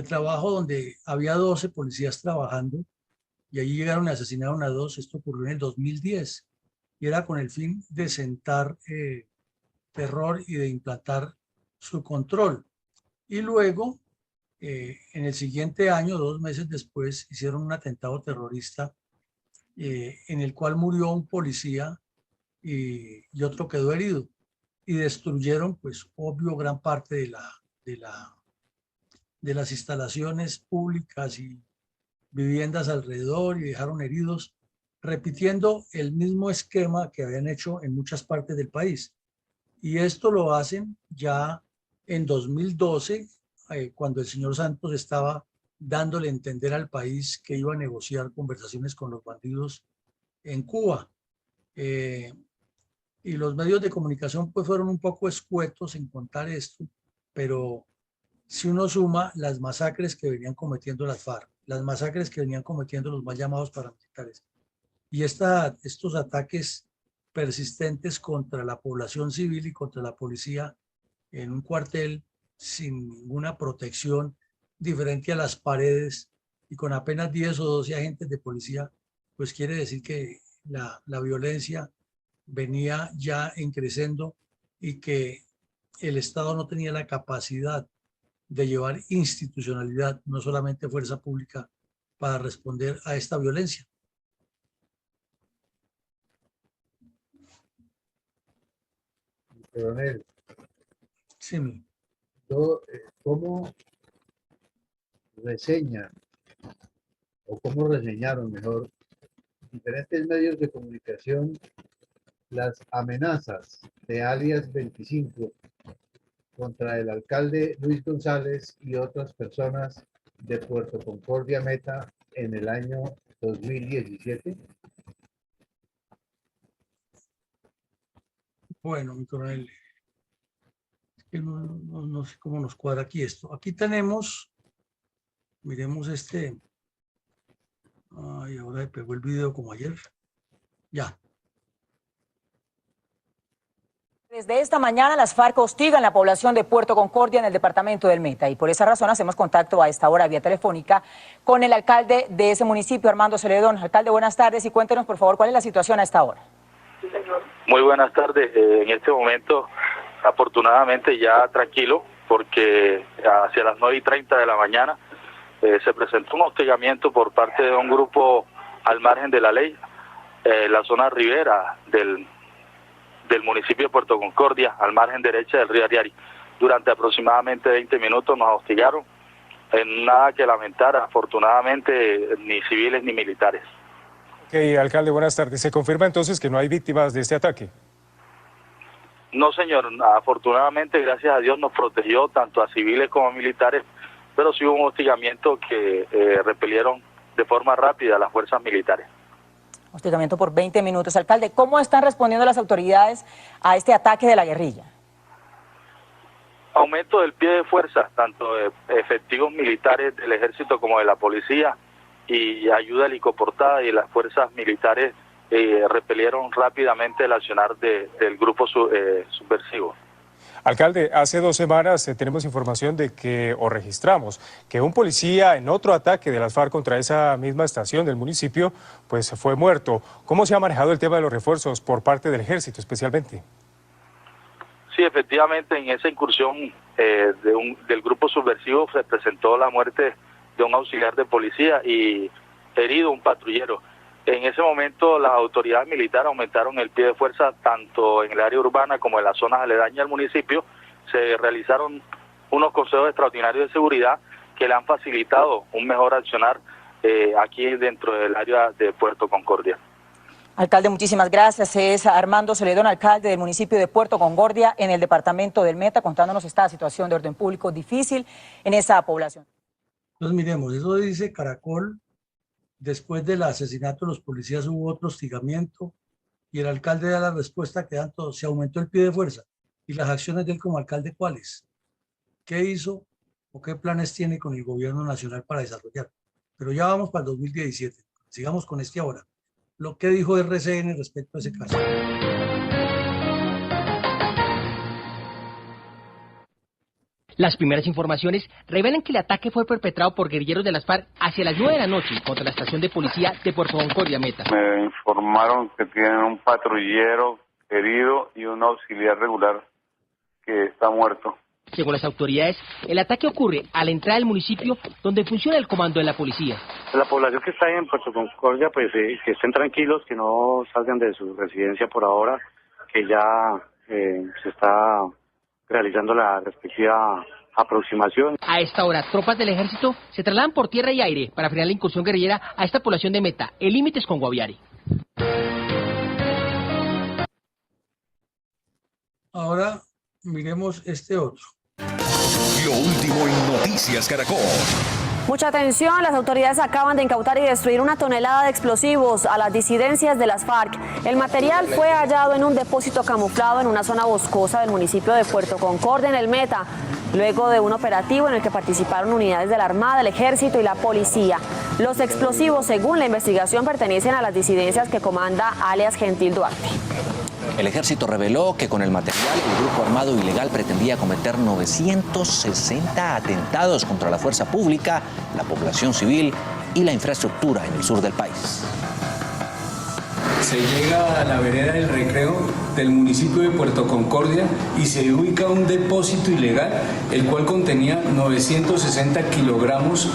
trabajo donde había 12 policías trabajando y allí llegaron y asesinaron a 2. Esto ocurrió en el 2010 y era con el fin de sentar terror y de implantar su control. Y luego, en el siguiente año, 2 meses después, hicieron un atentado terrorista en el cual murió un policía y otro quedó herido. Y destruyeron, pues, obvio, gran parte de las instalaciones públicas y viviendas alrededor y dejaron heridos, repitiendo el mismo esquema que habían hecho en muchas partes del país. Y esto lo hacen ya en 2012, cuando el señor Santos estaba dándole a entender al país que iba a negociar conversaciones con los bandidos en Cuba. Y los medios de comunicación pues fueron un poco escuetos en contar esto, pero si uno suma las masacres que venían cometiendo las FARC, las masacres que venían cometiendo los mal llamados paramilitares y estos ataques persistentes contra la población civil y contra la policía en un cuartel sin ninguna protección diferente a las paredes y con apenas 10 o 12 agentes de policía, pues quiere decir que la violencia venía ya en creciendo y que el Estado no tenía la capacidad de llevar institucionalidad, no solamente fuerza pública, para responder a esta violencia. Coronel, Sí, ¿cómo reseñan o cómo reseñaron mejor diferentes medios de comunicación las amenazas de alias 25 contra el alcalde Luis González y otras personas de Puerto Concordia Meta en el año 2017? bueno, mi coronel, no sé cómo nos cuadra aquí esto. Aquí tenemos, miremos este. Ay, ahora me pegó el video como ayer. Ya. Desde esta mañana las FARC hostigan la población de Puerto Concordia en el departamento del Meta y por esa razón hacemos contacto a esta hora vía telefónica con el alcalde de ese municipio, Armando Celedón. Alcalde, buenas tardes y cuéntenos por favor cuál es la situación a esta hora. Muy buenas tardes. En este momento, afortunadamente ya tranquilo, porque hacia las 9:30 de la mañana se presentó un hostigamiento por parte de un grupo al margen de la ley, la zona ribera del municipio de Puerto Concordia, al margen derecha del río Ariari. Durante aproximadamente 20 minutos nos hostigaron, en nada que lamentar, afortunadamente, ni civiles ni militares. Ok, alcalde, buenas tardes. ¿Se confirma entonces que no hay víctimas de este ataque? No, señor. Afortunadamente, gracias a Dios, nos protegió tanto a civiles como a militares, pero sí hubo un hostigamiento que repelieron de forma rápida las fuerzas militares. Hostigamiento por 20 minutos. Alcalde, ¿cómo están respondiendo las autoridades a este ataque de la guerrilla? Aumento del pie de fuerza, tanto de efectivos militares del ejército como de la policía, y ayuda helicoportada, y las fuerzas militares repelieron rápidamente el accionar del grupo subversivo. Alcalde, hace 2 semanas tenemos información de que, o registramos, que un policía en otro ataque de las FARC contra esa misma estación del municipio, pues fue muerto. ¿Cómo se ha manejado el tema de los refuerzos por parte del ejército especialmente? Sí, efectivamente, en esa incursión del grupo subversivo se presentó la muerte de un auxiliar de policía y herido un patrullero. En ese momento las autoridades militares aumentaron el pie de fuerza tanto en el área urbana como en las zonas aledañas al municipio. Se realizaron unos consejos extraordinarios de seguridad que le han facilitado un mejor accionar aquí dentro del área de Puerto Concordia. Alcalde, muchísimas gracias. Es Armando Celedón, alcalde del municipio de Puerto Concordia en el departamento del Meta, contándonos esta situación de orden público difícil en esa población. Entonces miremos, eso dice Caracol. Después del asesinato de los policías hubo otro hostigamiento y el alcalde da la respuesta que dan todos, se aumentó el pie de fuerza. ¿Y las acciones de él como alcalde cuáles? ¿Qué hizo o qué planes tiene con el gobierno nacional para desarrollar? Pero ya vamos para el 2017, sigamos con este ahora. Lo que dijo RCN respecto a ese caso. Las primeras informaciones revelan que el ataque fue perpetrado por guerrilleros de las FARC hacia las 9 de la noche contra la estación de policía de Puerto Concordia Meta. Me informaron que tienen un patrullero herido y un auxiliar regular que está muerto. Según las autoridades, el ataque ocurre a la entrada del municipio donde funciona el comando de la policía. La población que está en Puerto Concordia, pues que estén tranquilos, que no salgan de su residencia por ahora, que ya se está realizando la respectiva aproximación. A esta hora, tropas del ejército se trasladan por tierra y aire para frenar la incursión guerrillera a esta población de Meta, en límites con Guaviare. Ahora miremos este otro. Lo último en Noticias Caracol. Mucha atención, las autoridades acaban de incautar y destruir 1 tonelada de explosivos a las disidencias de las FARC. El material fue hallado en un depósito camuflado en una zona boscosa del municipio de Puerto Concordia, en el Meta, luego de un operativo en el que participaron unidades de la Armada, el Ejército y la Policía. Los explosivos, según la investigación, pertenecen a las disidencias que comanda alias Gentil Duarte. El ejército reveló que con el material el grupo armado ilegal pretendía cometer 960 atentados contra la fuerza pública, la población civil y la infraestructura en el sur del país. Se llega a la vereda del Recreo del municipio de Puerto Concordia y se ubica un depósito ilegal, el cual contenía 960 kilogramos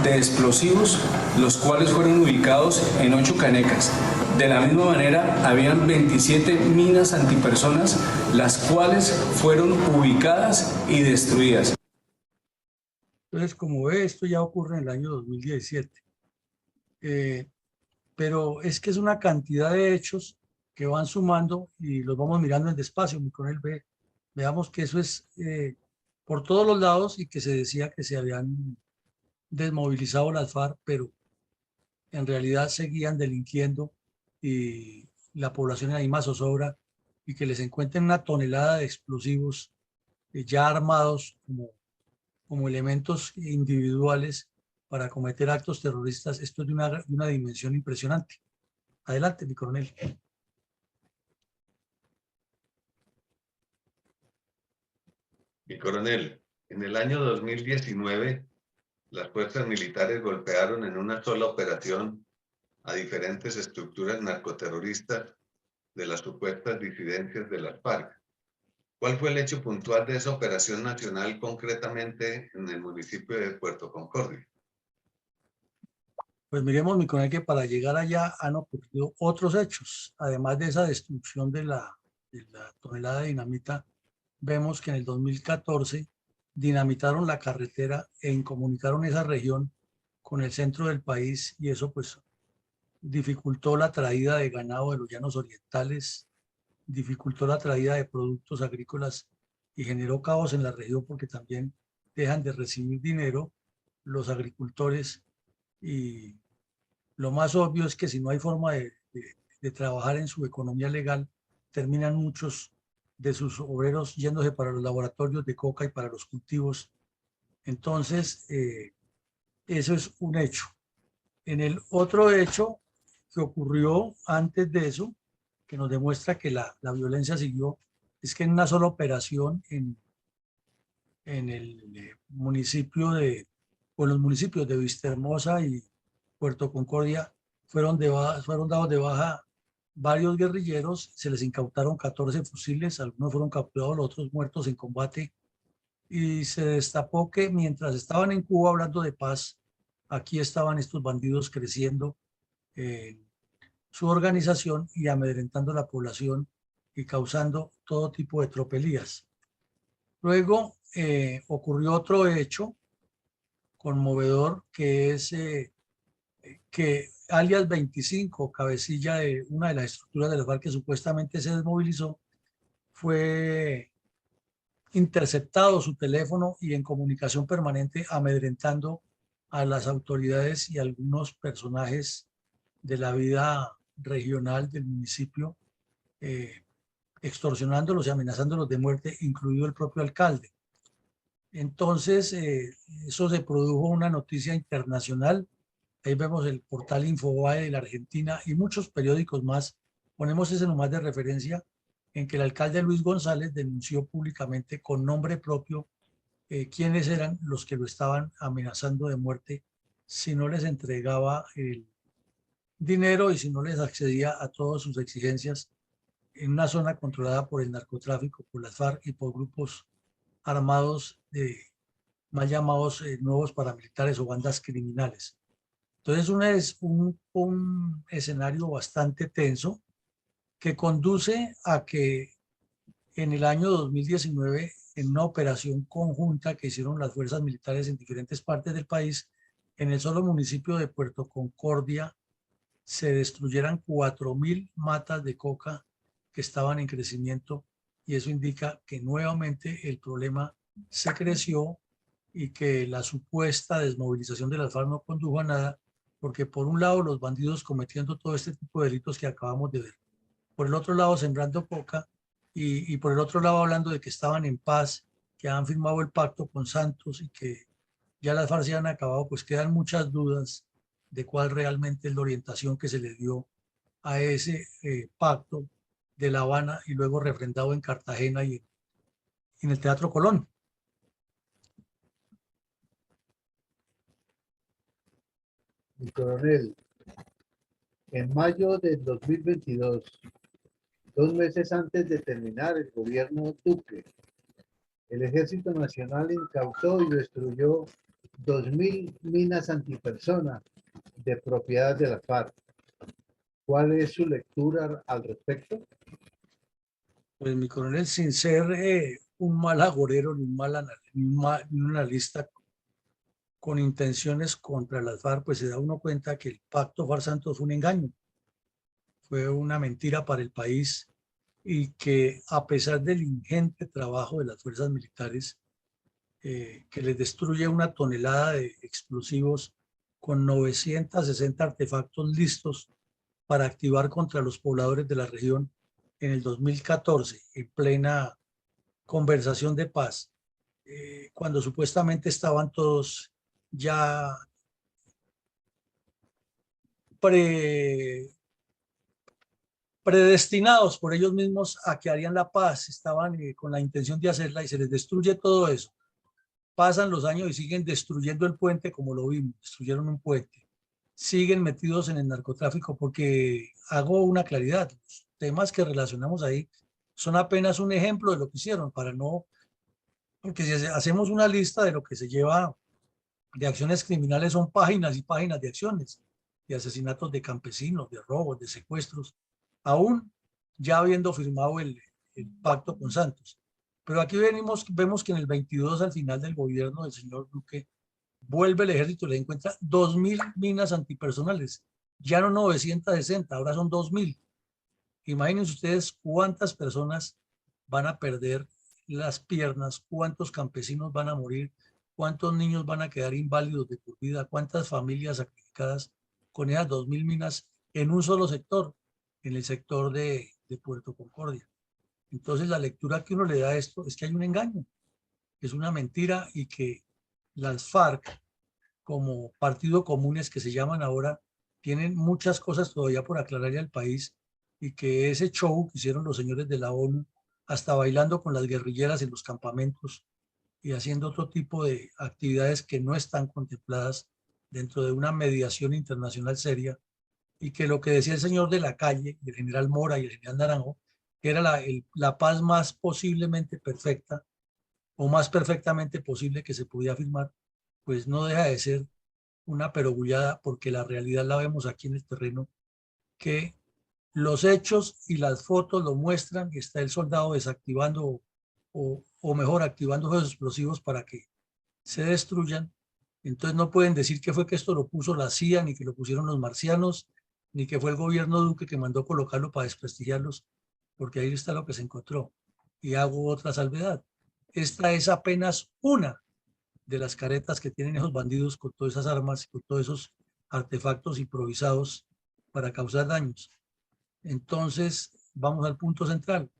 de explosivos, los cuales fueron ubicados en 8 canecas. De la misma manera, habían 27 minas antipersonas, las cuales fueron ubicadas y destruidas. Entonces, como ve, esto ya ocurre en el año 2017. Pero es que es una cantidad de hechos que van sumando y los vamos mirando en despacio, mi coronel. Veamos que eso es por todos los lados y que se decía que se habían desmovilizado las FARC, pero en realidad seguían delinquiendo y la población ahí más zozobra, y que les encuentren 1 tonelada de explosivos ya armados como elementos individuales para cometer actos terroristas. Esto es de una dimensión impresionante. Adelante, mi coronel. Mi coronel, en el año 2019, las fuerzas militares golpearon en una sola operación a diferentes estructuras narcoterroristas de las supuestas disidencias de las FARC. ¿Cuál fue el hecho puntual de esa operación nacional, concretamente en el municipio de Puerto Concordia? Pues miremos, mi coronel, que para llegar allá han ocurrido otros hechos. Además de esa destrucción de la tonelada de dinamita, vemos que en el 2014 dinamitaron la carretera e incomunicaron esa región con el centro del país, y eso pues dificultó la traída de ganado de los llanos orientales, dificultó la traída de productos agrícolas y generó caos en la región, porque también dejan de recibir dinero los agricultores, y lo más obvio es que si no hay forma de trabajar en su economía legal, terminan muchos de sus obreros yéndose para los laboratorios de coca y para los cultivos. Entonces, eso es un hecho. En el otro hecho que ocurrió antes de eso, que nos demuestra que la violencia siguió, es que en una sola operación en el municipio o los municipios de Vistahermosa y Puerto Concordia fueron dados de baja varios guerrilleros, se les incautaron 14 fusiles, algunos fueron capturados, los otros muertos en combate, y se destapó que mientras estaban en Cuba hablando de paz, aquí estaban estos bandidos creciendo en su organización y amedrentando a la población y causando todo tipo de tropelías. Luego ocurrió otro hecho conmovedor, que es que alias 25, cabecilla de una de las estructuras de la FARC que supuestamente se desmovilizó, fue interceptado su teléfono y en comunicación permanente amedrentando a las autoridades y algunos personajes de la vida regional del municipio, extorsionándolos y amenazándolos de muerte, incluido el propio alcalde. Entonces, eso se produjo una noticia internacional. Ahí vemos el portal Infobae de la Argentina y muchos periódicos más. Ponemos ese nomás de referencia, en que el alcalde Luis González denunció públicamente con nombre propio quiénes eran los que lo estaban amenazando de muerte si no les entregaba el dinero y si no les accedía a todas sus exigencias en una zona controlada por el narcotráfico, por las FARC y por grupos armados mal llamados nuevos paramilitares o bandas criminales. Entonces es un escenario bastante tenso que conduce a que en el año 2019, en una operación conjunta que hicieron las fuerzas militares en diferentes partes del país, en el solo municipio de Puerto Concordia se destruyeran 4.000 matas de coca que estaban en crecimiento, y eso indica que nuevamente el problema se creció y que la supuesta desmovilización de las FARC no condujo a nada, porque por un lado los bandidos cometiendo todo este tipo de delitos que acabamos de ver, por el otro lado sembrando coca, y por el otro lado hablando de que estaban en paz, que han firmado el pacto con Santos y que ya las FARC se han acabado, pues quedan muchas dudas de cuál realmente es la orientación que se le dio a ese pacto de La Habana y luego refrendado en Cartagena y en el Teatro Colón. Mi coronel, en mayo del 2022, 2 meses antes de terminar el gobierno Duque, el Ejército Nacional incautó y destruyó 2.000 minas antipersona de propiedad de la FARC. ¿Cuál es su lectura al respecto? Pues mi coronel, sin ser un mal agorero ni un analista con intenciones contra las FARC, pues se da uno cuenta que el pacto FARC-Santos fue un engaño, fue una mentira para el país, y que a pesar del ingente trabajo de las fuerzas militares, que les destruye una tonelada de explosivos con 960 artefactos listos para activar contra los pobladores de la región en el 2014, en plena conversación de paz, cuando supuestamente estaban todos ya predestinados por ellos mismos a que harían la paz, estaban con la intención de hacerla y se les destruye todo eso. Pasan los años y siguen destruyendo el puente como lo vimos, destruyeron un puente. Siguen metidos en el narcotráfico porque hago una claridad, los temas que relacionamos ahí son apenas un ejemplo de lo que hicieron para no, porque si hacemos una lista de lo que se lleva de acciones criminales son páginas y páginas de acciones, de asesinatos de campesinos, de robos, de secuestros, aún ya habiendo firmado el pacto con Santos. Pero aquí vemos que en el 22, al final del gobierno del señor Duque, vuelve el ejército y le encuentra 2.000 minas antipersonales, ya no 960, ahora son 2.000. Imagínense ustedes cuántas personas van a perder las piernas, cuántos campesinos van a morir, cuántos niños van a quedar inválidos de por vida, cuántas familias sacrificadas con esas 2.000 minas en un solo sector, en el sector de Puerto Concordia. Entonces la lectura que uno le da a esto es que hay un engaño, es una mentira y que las FARC, como partido comunes que se llaman ahora, tienen muchas cosas todavía por aclararle al país y que ese show que hicieron los señores de la ONU, hasta bailando con las guerrilleras en los campamentos y haciendo otro tipo de actividades que no están contempladas dentro de una mediación internacional seria, y que lo que decía el señor de la calle, el general Mora y el general Naranjo, que era la paz más posiblemente perfecta o más perfectamente posible que se podía firmar, pues no deja de ser una perogullada, porque la realidad la vemos aquí en el terreno, que los hechos y las fotos lo muestran, y está el soldado desactivando o mejor activando esos explosivos para que se destruyan. Entonces no pueden decir que fue que esto lo puso la CIA, ni que lo pusieron los marcianos, ni que fue el gobierno Duque que mandó colocarlo para desprestigiarlos, porque ahí está lo que se encontró. Y hago otra salvedad. Esta es apenas una de las caretas que tienen esos bandidos con todas esas armas y con todos esos artefactos improvisados para causar daños. Entonces, vamos al punto central.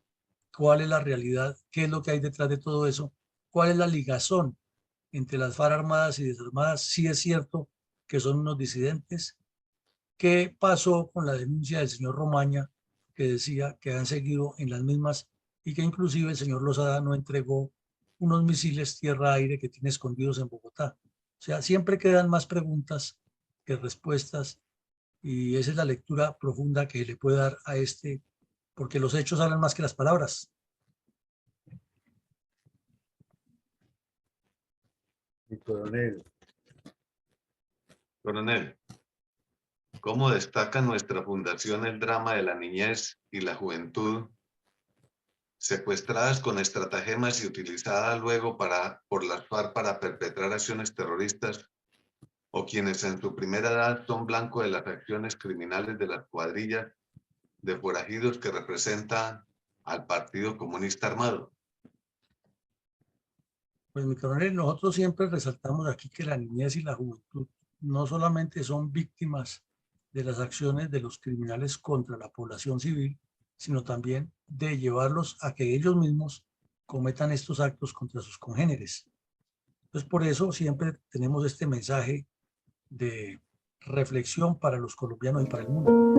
¿Cuál es la realidad? ¿Qué es lo que hay detrás de todo eso? ¿Cuál es la ligazón entre las FARC armadas y desarmadas? Sí es cierto que son unos disidentes. ¿Qué pasó con la denuncia del señor Romaña, que decía que han seguido en las mismas y que inclusive el señor Lozada no entregó unos misiles tierra-aire que tiene escondidos en Bogotá? O sea, siempre quedan más preguntas que respuestas, y esa es la lectura profunda que le puede dar a este, porque los hechos hablan más que las palabras. Mi coronel. Coronel, ¿cómo destaca nuestra fundación el drama de la niñez y la juventud secuestradas con estratagemas y utilizadas luego por las FARC para perpetrar acciones terroristas, o quienes en su primera edad son blanco de las acciones criminales de las cuadrillas de forajidos que representan al Partido Comunista Armado? Pues mi coronel, nosotros siempre resaltamos aquí que la niñez y la juventud no solamente son víctimas de las acciones de los criminales contra la población civil, sino también de llevarlos a que ellos mismos cometan estos actos contra sus congéneres. Entonces, por eso siempre tenemos este mensaje de reflexión para los colombianos y para el mundo.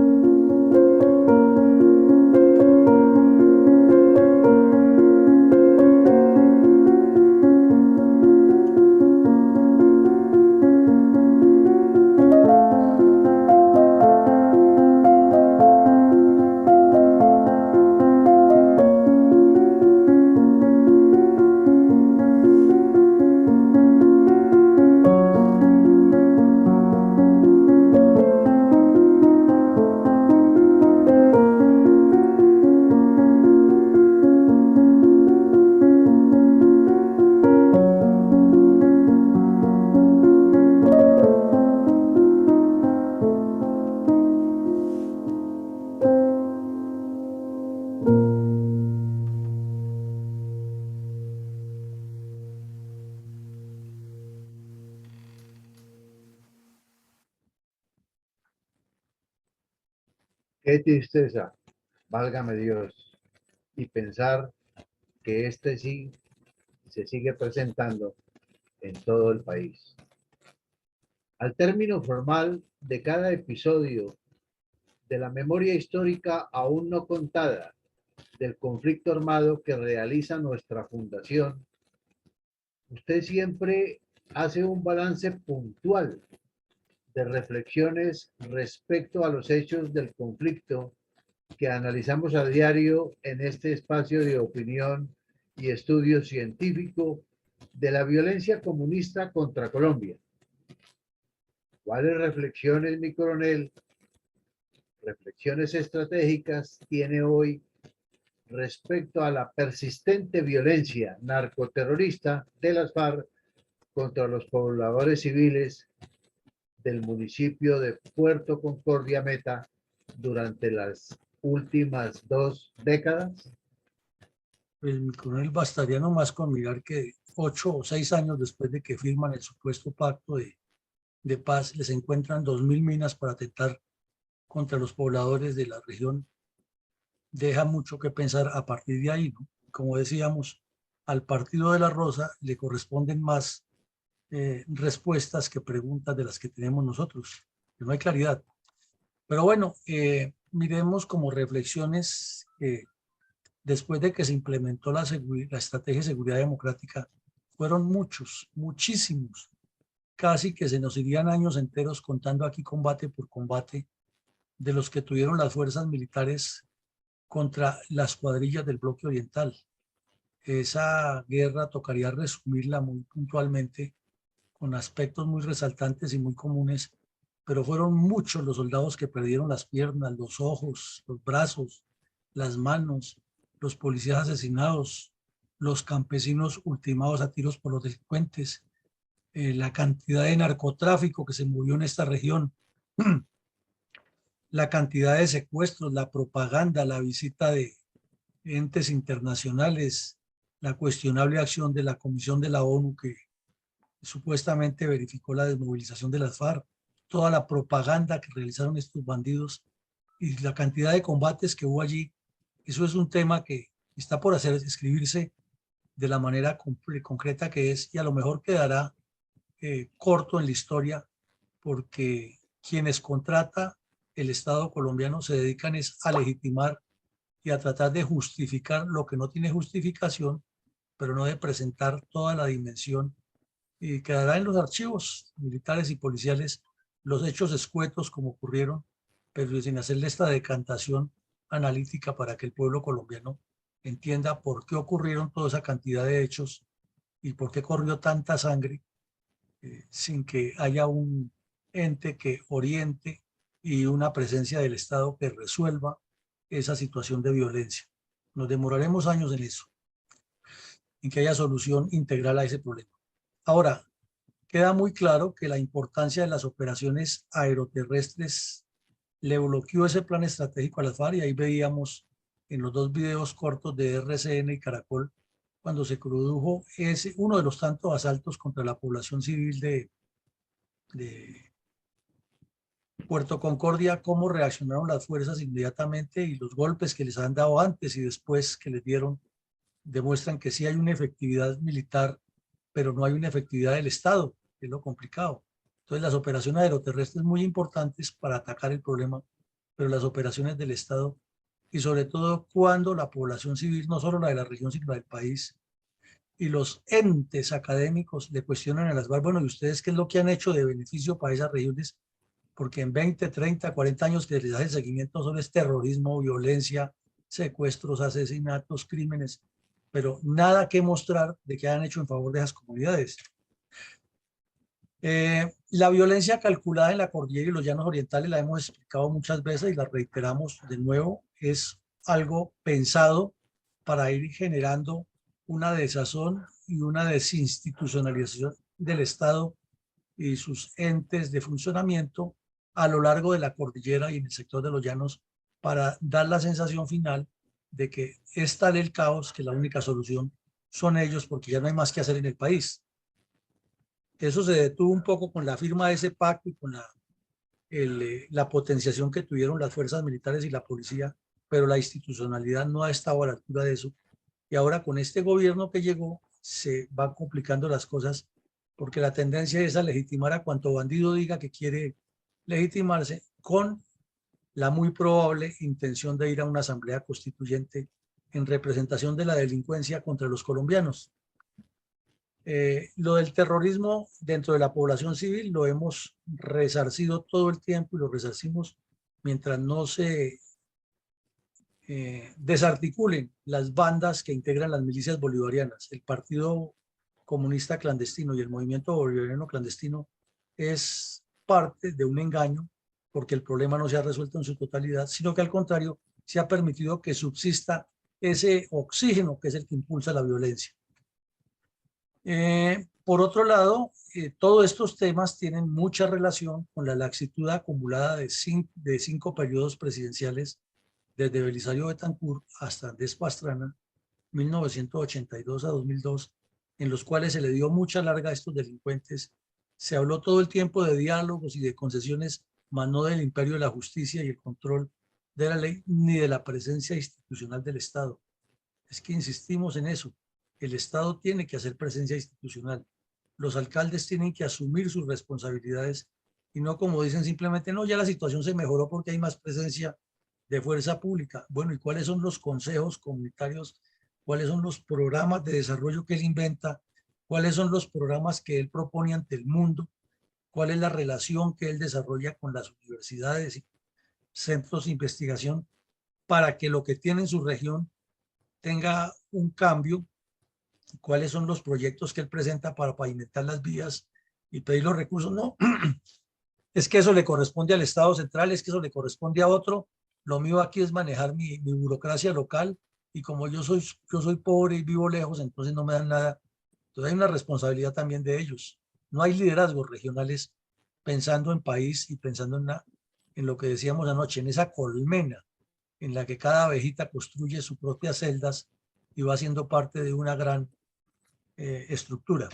Qué tristeza, válgame Dios, y pensar que este sí se sigue presentando en todo el país. Al término formal de cada episodio de la memoria histórica aún no contada del conflicto armado que realiza nuestra fundación, usted siempre hace un balance puntual de reflexiones respecto a los hechos del conflicto que analizamos a diario en este espacio de opinión y estudio científico de la violencia comunista contra Colombia. ¿Cuáles reflexiones, mi coronel, reflexiones estratégicas tiene hoy respecto a la persistente violencia narcoterrorista de las FARC contra los pobladores civiles del municipio de Puerto Concordia Meta durante las últimas 2 décadas? Pues mi coronel, bastaría nomás con mirar que 8 o 6 años después de que firman el supuesto pacto de paz, les encuentran 2.000 minas para atentar contra los pobladores de la región. Deja mucho que pensar a partir de ahí, ¿no? Como decíamos, al Partido de la Rosa le corresponden más respuestas que preguntas de las que tenemos nosotros, que no hay claridad. Pero bueno, miremos como reflexiones después de que se implementó la estrategia de seguridad democrática, fueron muchos, muchísimos, casi que se nos irían años enteros contando aquí combate por combate de los que tuvieron las fuerzas militares contra las cuadrillas del bloque oriental. Esa guerra tocaría resumirla muy puntualmente con aspectos muy resaltantes y muy comunes, pero fueron muchos los soldados que perdieron las piernas, los ojos, los brazos, las manos, los policías asesinados, los campesinos ultimados a tiros por los delincuentes, la cantidad de narcotráfico que se movió en esta región, la cantidad de secuestros, la propaganda, la visita de entes internacionales, la cuestionable acción de la Comisión de la ONU que supuestamente verificó la desmovilización de las FARC, toda la propaganda que realizaron estos bandidos y la cantidad de combates que hubo allí. Eso es un tema que está por escribirse de la manera concreta que es, y a lo mejor quedará corto en la historia, porque quienes contrata el Estado colombiano se dedican es a legitimar y a tratar de justificar lo que no tiene justificación, pero no de presentar toda la dimensión, y quedará en los archivos militares y policiales los hechos escuetos como ocurrieron, pero sin hacerle esta decantación analítica para que el pueblo colombiano entienda por qué ocurrieron toda esa cantidad de hechos y por qué corrió tanta sangre sin que haya un ente que oriente y una presencia del Estado que resuelva esa situación de violencia. Nos demoraremos años en eso, en que haya solución integral a ese problema. Ahora, queda muy claro que la importancia de las operaciones aeroterrestres le bloqueó ese plan estratégico a las FARC, y ahí veíamos en los 2 videos cortos de RCN y Caracol cuando se produjo uno de los tantos asaltos contra la población civil de Puerto Concordia, cómo reaccionaron las fuerzas inmediatamente, y los golpes que les han dado antes y después que les dieron demuestran que sí hay una efectividad militar, pero no hay una efectividad del Estado, que es lo complicado. Entonces las operaciones aeroterrestres muy importantes para atacar el problema, pero las operaciones del Estado, y sobre todo cuando la población civil, no solo la de la región, sino la del país, y los entes académicos le cuestionan a las FARC, bueno, ¿y ustedes qué es lo que han hecho de beneficio para esas regiones? Porque en 20, 30, 40 años que les hace seguimiento solo es terrorismo, violencia, secuestros, asesinatos, crímenes, pero nada que mostrar de que hayan hecho en favor de esas comunidades. La violencia calculada en la cordillera y los llanos orientales la hemos explicado muchas veces y la reiteramos de nuevo, es algo pensado para ir generando una desazón y una desinstitucionalización del Estado y sus entes de funcionamiento a lo largo de la cordillera y en el sector de los llanos, para dar la sensación final de que es tal el caos que la única solución son ellos, porque ya no hay más que hacer en el país. Eso se detuvo un poco con la firma de ese pacto y con la potenciación que tuvieron las fuerzas militares y la policía, pero la institucionalidad no ha estado a la altura de eso. Y ahora con este gobierno que llegó se van complicando las cosas, porque la tendencia es a legitimar a cuanto bandido diga que quiere legitimarse con la muy probable intención de ir a una asamblea constituyente en representación de la delincuencia contra los colombianos. Lo del terrorismo dentro de la población civil lo hemos resarcido todo el tiempo y lo resarcimos mientras no se desarticulen las bandas que integran las milicias bolivarianas. El Partido Comunista Clandestino y el Movimiento Bolivariano Clandestino es parte de un engaño, porque el problema no se ha resuelto en su totalidad, sino que al contrario se ha permitido que subsista ese oxígeno que es el que impulsa la violencia. Por otro lado, todos estos temas tienen mucha relación con la laxitud acumulada de cinco periodos presidenciales desde Belisario Betancur hasta Andrés Pastrana, 1982 a 2002, en los cuales se le dio mucha larga a estos delincuentes. Se habló todo el tiempo de diálogos y de concesiones, mas no del imperio de la justicia y el control de la ley, ni de la presencia institucional del Estado. Es que insistimos en eso. El Estado tiene que hacer presencia institucional. Los alcaldes tienen que asumir sus responsabilidades y no, como dicen, simplemente no, ya la situación se mejoró porque hay más presencia de fuerza pública. Bueno, ¿y cuáles son los consejos comunitarios? ¿Cuáles son los programas de desarrollo que él inventa? ¿Cuáles son los programas que él propone ante el mundo? ¿Cuál es la relación que él desarrolla con las universidades y centros de investigación para que lo que tiene en su región tenga un cambio? ¿Cuáles son los proyectos que él presenta para pavimentar las vías y pedir los recursos? No, es que eso le corresponde al Estado central, es que eso le corresponde a otro. Lo mío aquí es manejar mi burocracia local, y como yo soy pobre y vivo lejos, entonces no me dan nada. Entonces hay una responsabilidad también de ellos. No hay liderazgos regionales pensando en país y pensando en lo que decíamos anoche, en esa colmena en la que cada abejita construye sus propias celdas y va siendo parte de una gran estructura.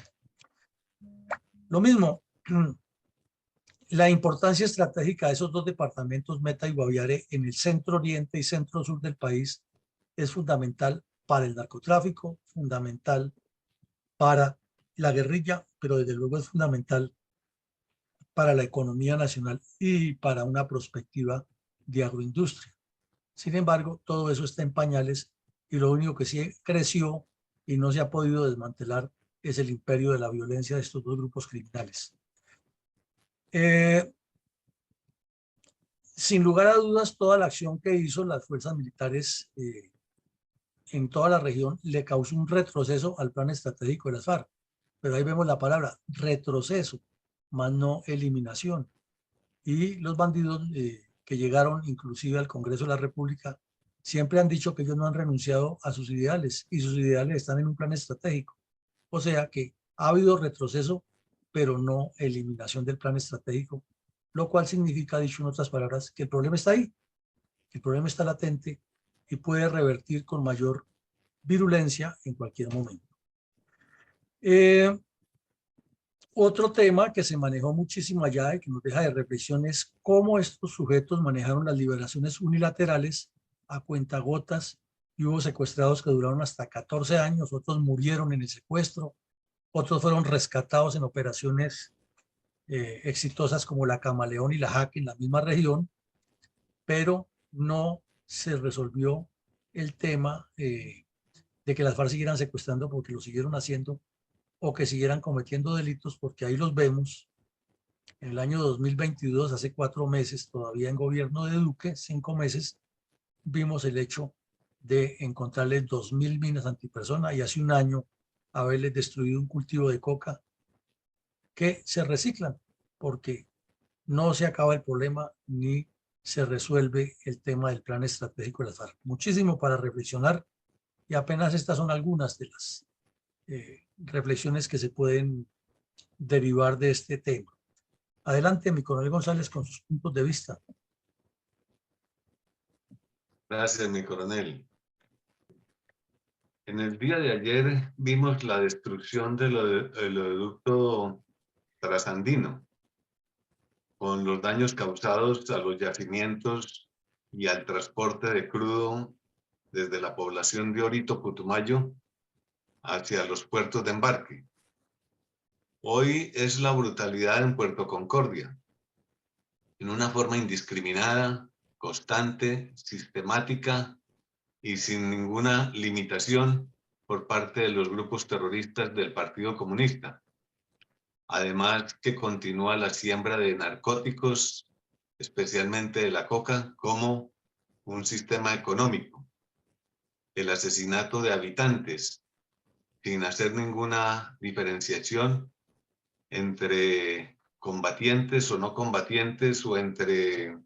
Lo mismo, la importancia estratégica de esos dos departamentos, Meta y Guaviare, en el centro oriente y centro sur del país, es fundamental para el narcotráfico, fundamental para la guerrilla, pero desde luego es fundamental para la economía nacional y para una perspectiva de agroindustria. Sin embargo, todo eso está en pañales y lo único que sí creció y no se ha podido desmantelar es el imperio de la violencia de estos dos grupos criminales. Sin lugar a dudas, toda la acción que hizo las fuerzas militares en toda la región le causó un retroceso al plan estratégico de las FARC. Pero ahí vemos la palabra retroceso, más no eliminación. Y los bandidos que llegaron inclusive al Congreso de la República siempre han dicho que ellos no han renunciado a sus ideales y sus ideales están en un plan estratégico. O sea que ha habido retroceso, pero no eliminación del plan estratégico, lo cual significa, dicho en otras palabras, que el problema está ahí, que el problema está latente y puede revertir con mayor virulencia en cualquier momento. Otro tema que se manejó muchísimo allá y que nos deja de reflexión es cómo estos sujetos manejaron las liberaciones unilaterales a cuentagotas, y hubo secuestrados que duraron hasta 14 años, otros murieron en el secuestro, otros fueron rescatados en operaciones exitosas como la Camaleón y la Jaque en la misma región, pero no se resolvió el tema de que las FARC siguieran secuestrando porque lo siguieron haciendo, o que siguieran cometiendo delitos, porque ahí los vemos. En el año 2022, hace 4 meses, todavía en gobierno de Duque, 5 meses, vimos el hecho de encontrarles 2.000 minas antipersona y hace un año haberles destruido un cultivo de coca que se reciclan, porque no se acaba el problema ni se resuelve el tema del plan estratégico de las FARC. Muchísimo para reflexionar, y apenas estas son algunas de las reflexiones que se pueden derivar de este tema. Adelante, mi coronel González, con sus puntos de vista. Gracias, mi coronel. En el día de ayer vimos la destrucción del oleoducto trasandino, con los daños causados a los yacimientos y al transporte de crudo desde la población de Orito, Putumayo, hacia los puertos de embarque. Hoy es la brutalidad en Puerto Concordia, en una forma indiscriminada, constante, sistemática y sin ninguna limitación por parte de los grupos terroristas del Partido Comunista. Además que continúa la siembra de narcóticos, especialmente de la coca, como un sistema económico. El asesinato de habitantes, sin hacer ninguna diferenciación entre combatientes o no combatientes, o entre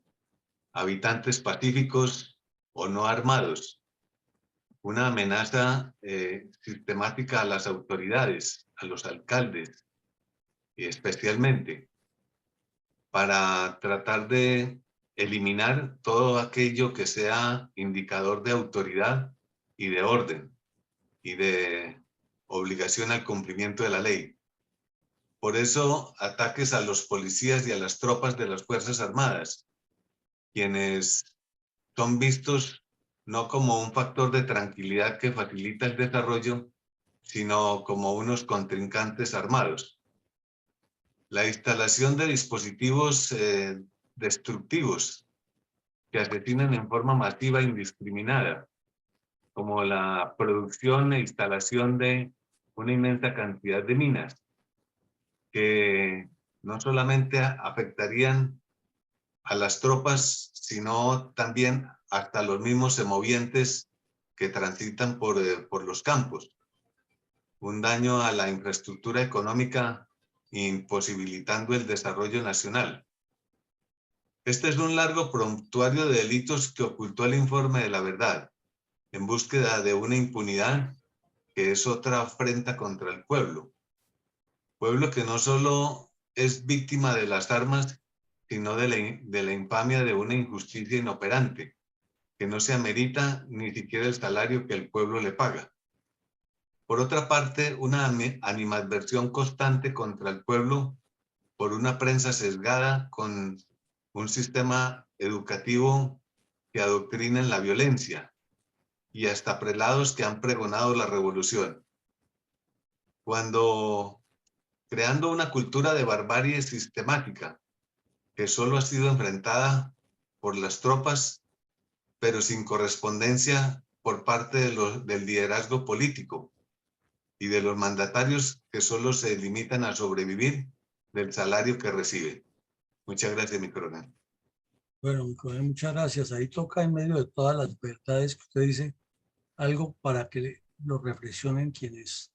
habitantes pacíficos o no armados. Una amenaza sistemática a las autoridades, a los alcaldes, y especialmente para tratar de eliminar todo aquello que sea indicador de autoridad y de orden y de obligación al cumplimiento de la ley. Por eso, ataques a los policías y a las tropas de las Fuerzas Armadas, quienes son vistos no como un factor de tranquilidad que facilita el desarrollo, sino como unos contrincantes armados. La instalación de dispositivos destructivos que asesinan en forma masiva e indiscriminada, como la producción e instalación de una inmensa cantidad de minas, que no solamente afectarían a las tropas, sino también hasta los mismos semovientes que transitan por los campos. Un daño a la infraestructura económica, imposibilitando el desarrollo nacional. Este es un largo prontuario de delitos que ocultó el informe de La Verdad, en búsqueda de una impunidad que es otra afrenta contra el pueblo. Pueblo que no solo es víctima de las armas, sino de la infamia de una injusticia inoperante, que no se amerita ni siquiera el salario que el pueblo le paga. Por otra parte, una animadversión constante contra el pueblo por una prensa sesgada con un sistema educativo que adoctrina en la violencia y hasta prelados que han pregonado la revolución. Cuando creando una cultura de barbarie sistemática que solo ha sido enfrentada por las tropas, pero sin correspondencia por parte del liderazgo político y de los mandatarios que solo se limitan a sobrevivir del salario que reciben. Muchas gracias, mi coronel. Bueno, mi coronel, muchas gracias. Ahí toca, en medio de todas las verdades que usted dice, algo para que lo reflexionen quienes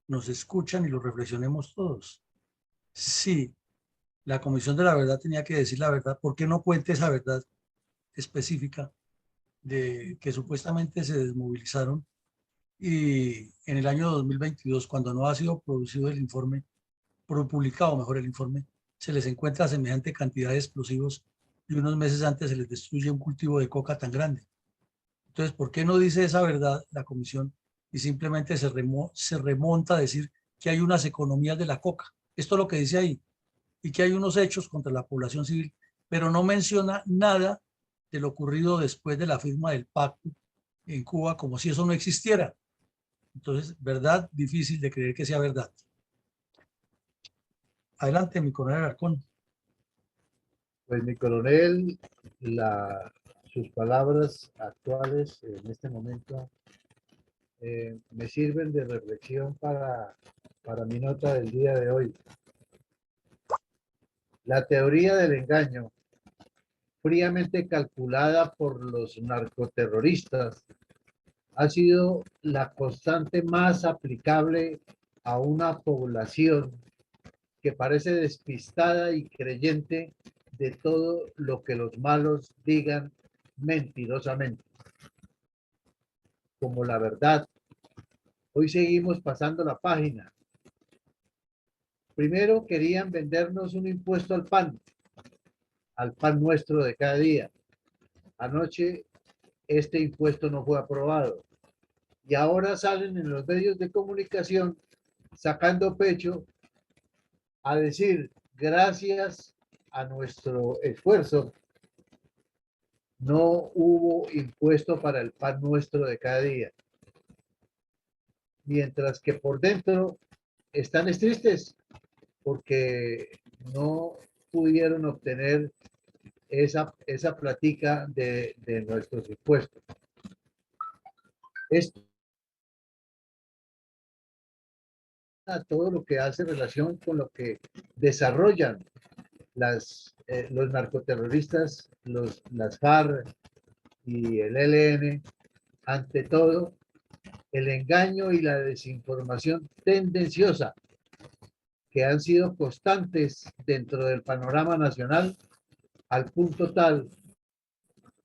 nos escuchan y lo reflexionemos todos. Sí, la Comisión de la Verdad tenía que decir la verdad. ¿Por qué no cuente esa verdad específica de que supuestamente se desmovilizaron y en el año 2022, cuando no ha sido producido el informe, publicado mejor el informe, se les encuentra semejante cantidad de explosivos y unos meses antes se les destruye un cultivo de coca tan grande? Entonces, ¿por qué no dice esa verdad la comisión y simplemente se remonta a decir que hay unas economías de la coca? Esto es lo que dice ahí, y que hay unos hechos contra la población civil, pero no menciona nada de lo ocurrido después de la firma del pacto en Cuba, como si eso no existiera. Entonces, verdad, difícil de creer que sea verdad. Adelante, mi coronel Alarcón. Pues mi coronel, sus palabras actuales en este momento me sirven de reflexión para mi nota del día de hoy. La teoría del engaño, fríamente calculada por los narcoterroristas, ha sido la constante más aplicable a una población que parece despistada y creyente de todo lo que los malos digan mentirosamente, como la verdad. Hoy seguimos pasando la página. Primero querían vendernos un impuesto al pan nuestro de cada día. Anoche este impuesto no fue aprobado y ahora salen en los medios de comunicación sacando pecho a decir, gracias a nuestro esfuerzo no hubo impuesto para el pan nuestro de cada día. Mientras que por dentro están tristes porque no pudieron obtener esa platica de nuestros impuestos. Esto a todo lo que hace relación con lo que desarrollan los narcoterroristas, las FARC y el ELN, ante todo el engaño y la desinformación tendenciosa que han sido constantes dentro del panorama nacional, al punto tal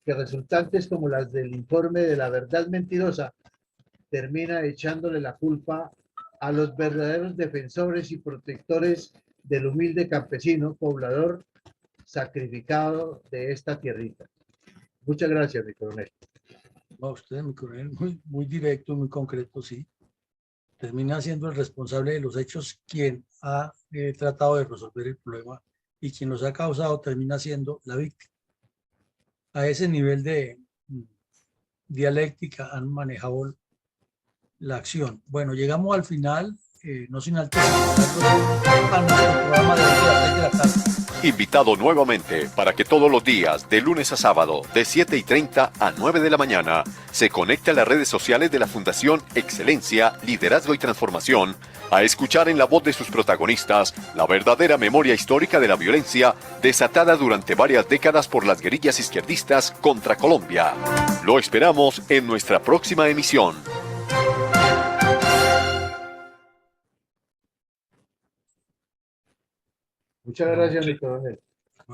que resultantes como las del informe de la verdad mentirosa termina echándole la culpa a los verdaderos defensores y protectores del humilde campesino poblador sacrificado de esta tierrita. Muchas gracias, mi coronel. No, usted, mi coronel, muy directo, muy concreto, sí. Termina siendo el responsable de los hechos quien ha tratado de resolver el problema, y quien los ha causado termina siendo la víctima. A ese nivel de dialéctica han manejado la acción. Bueno, llegamos al final, no sin antes a nuestro programa de la tarde. Invitado nuevamente para que todos los días, de lunes a sábado, de 7:30 a 9 de la mañana, se conecte a las redes sociales de la Fundación Excelencia, Liderazgo y Transformación, a escuchar en la voz de sus protagonistas la verdadera memoria histórica de la violencia desatada durante varias décadas por las guerrillas izquierdistas contra Colombia. Lo esperamos en nuestra próxima emisión. Muchas gracias, mi coronel.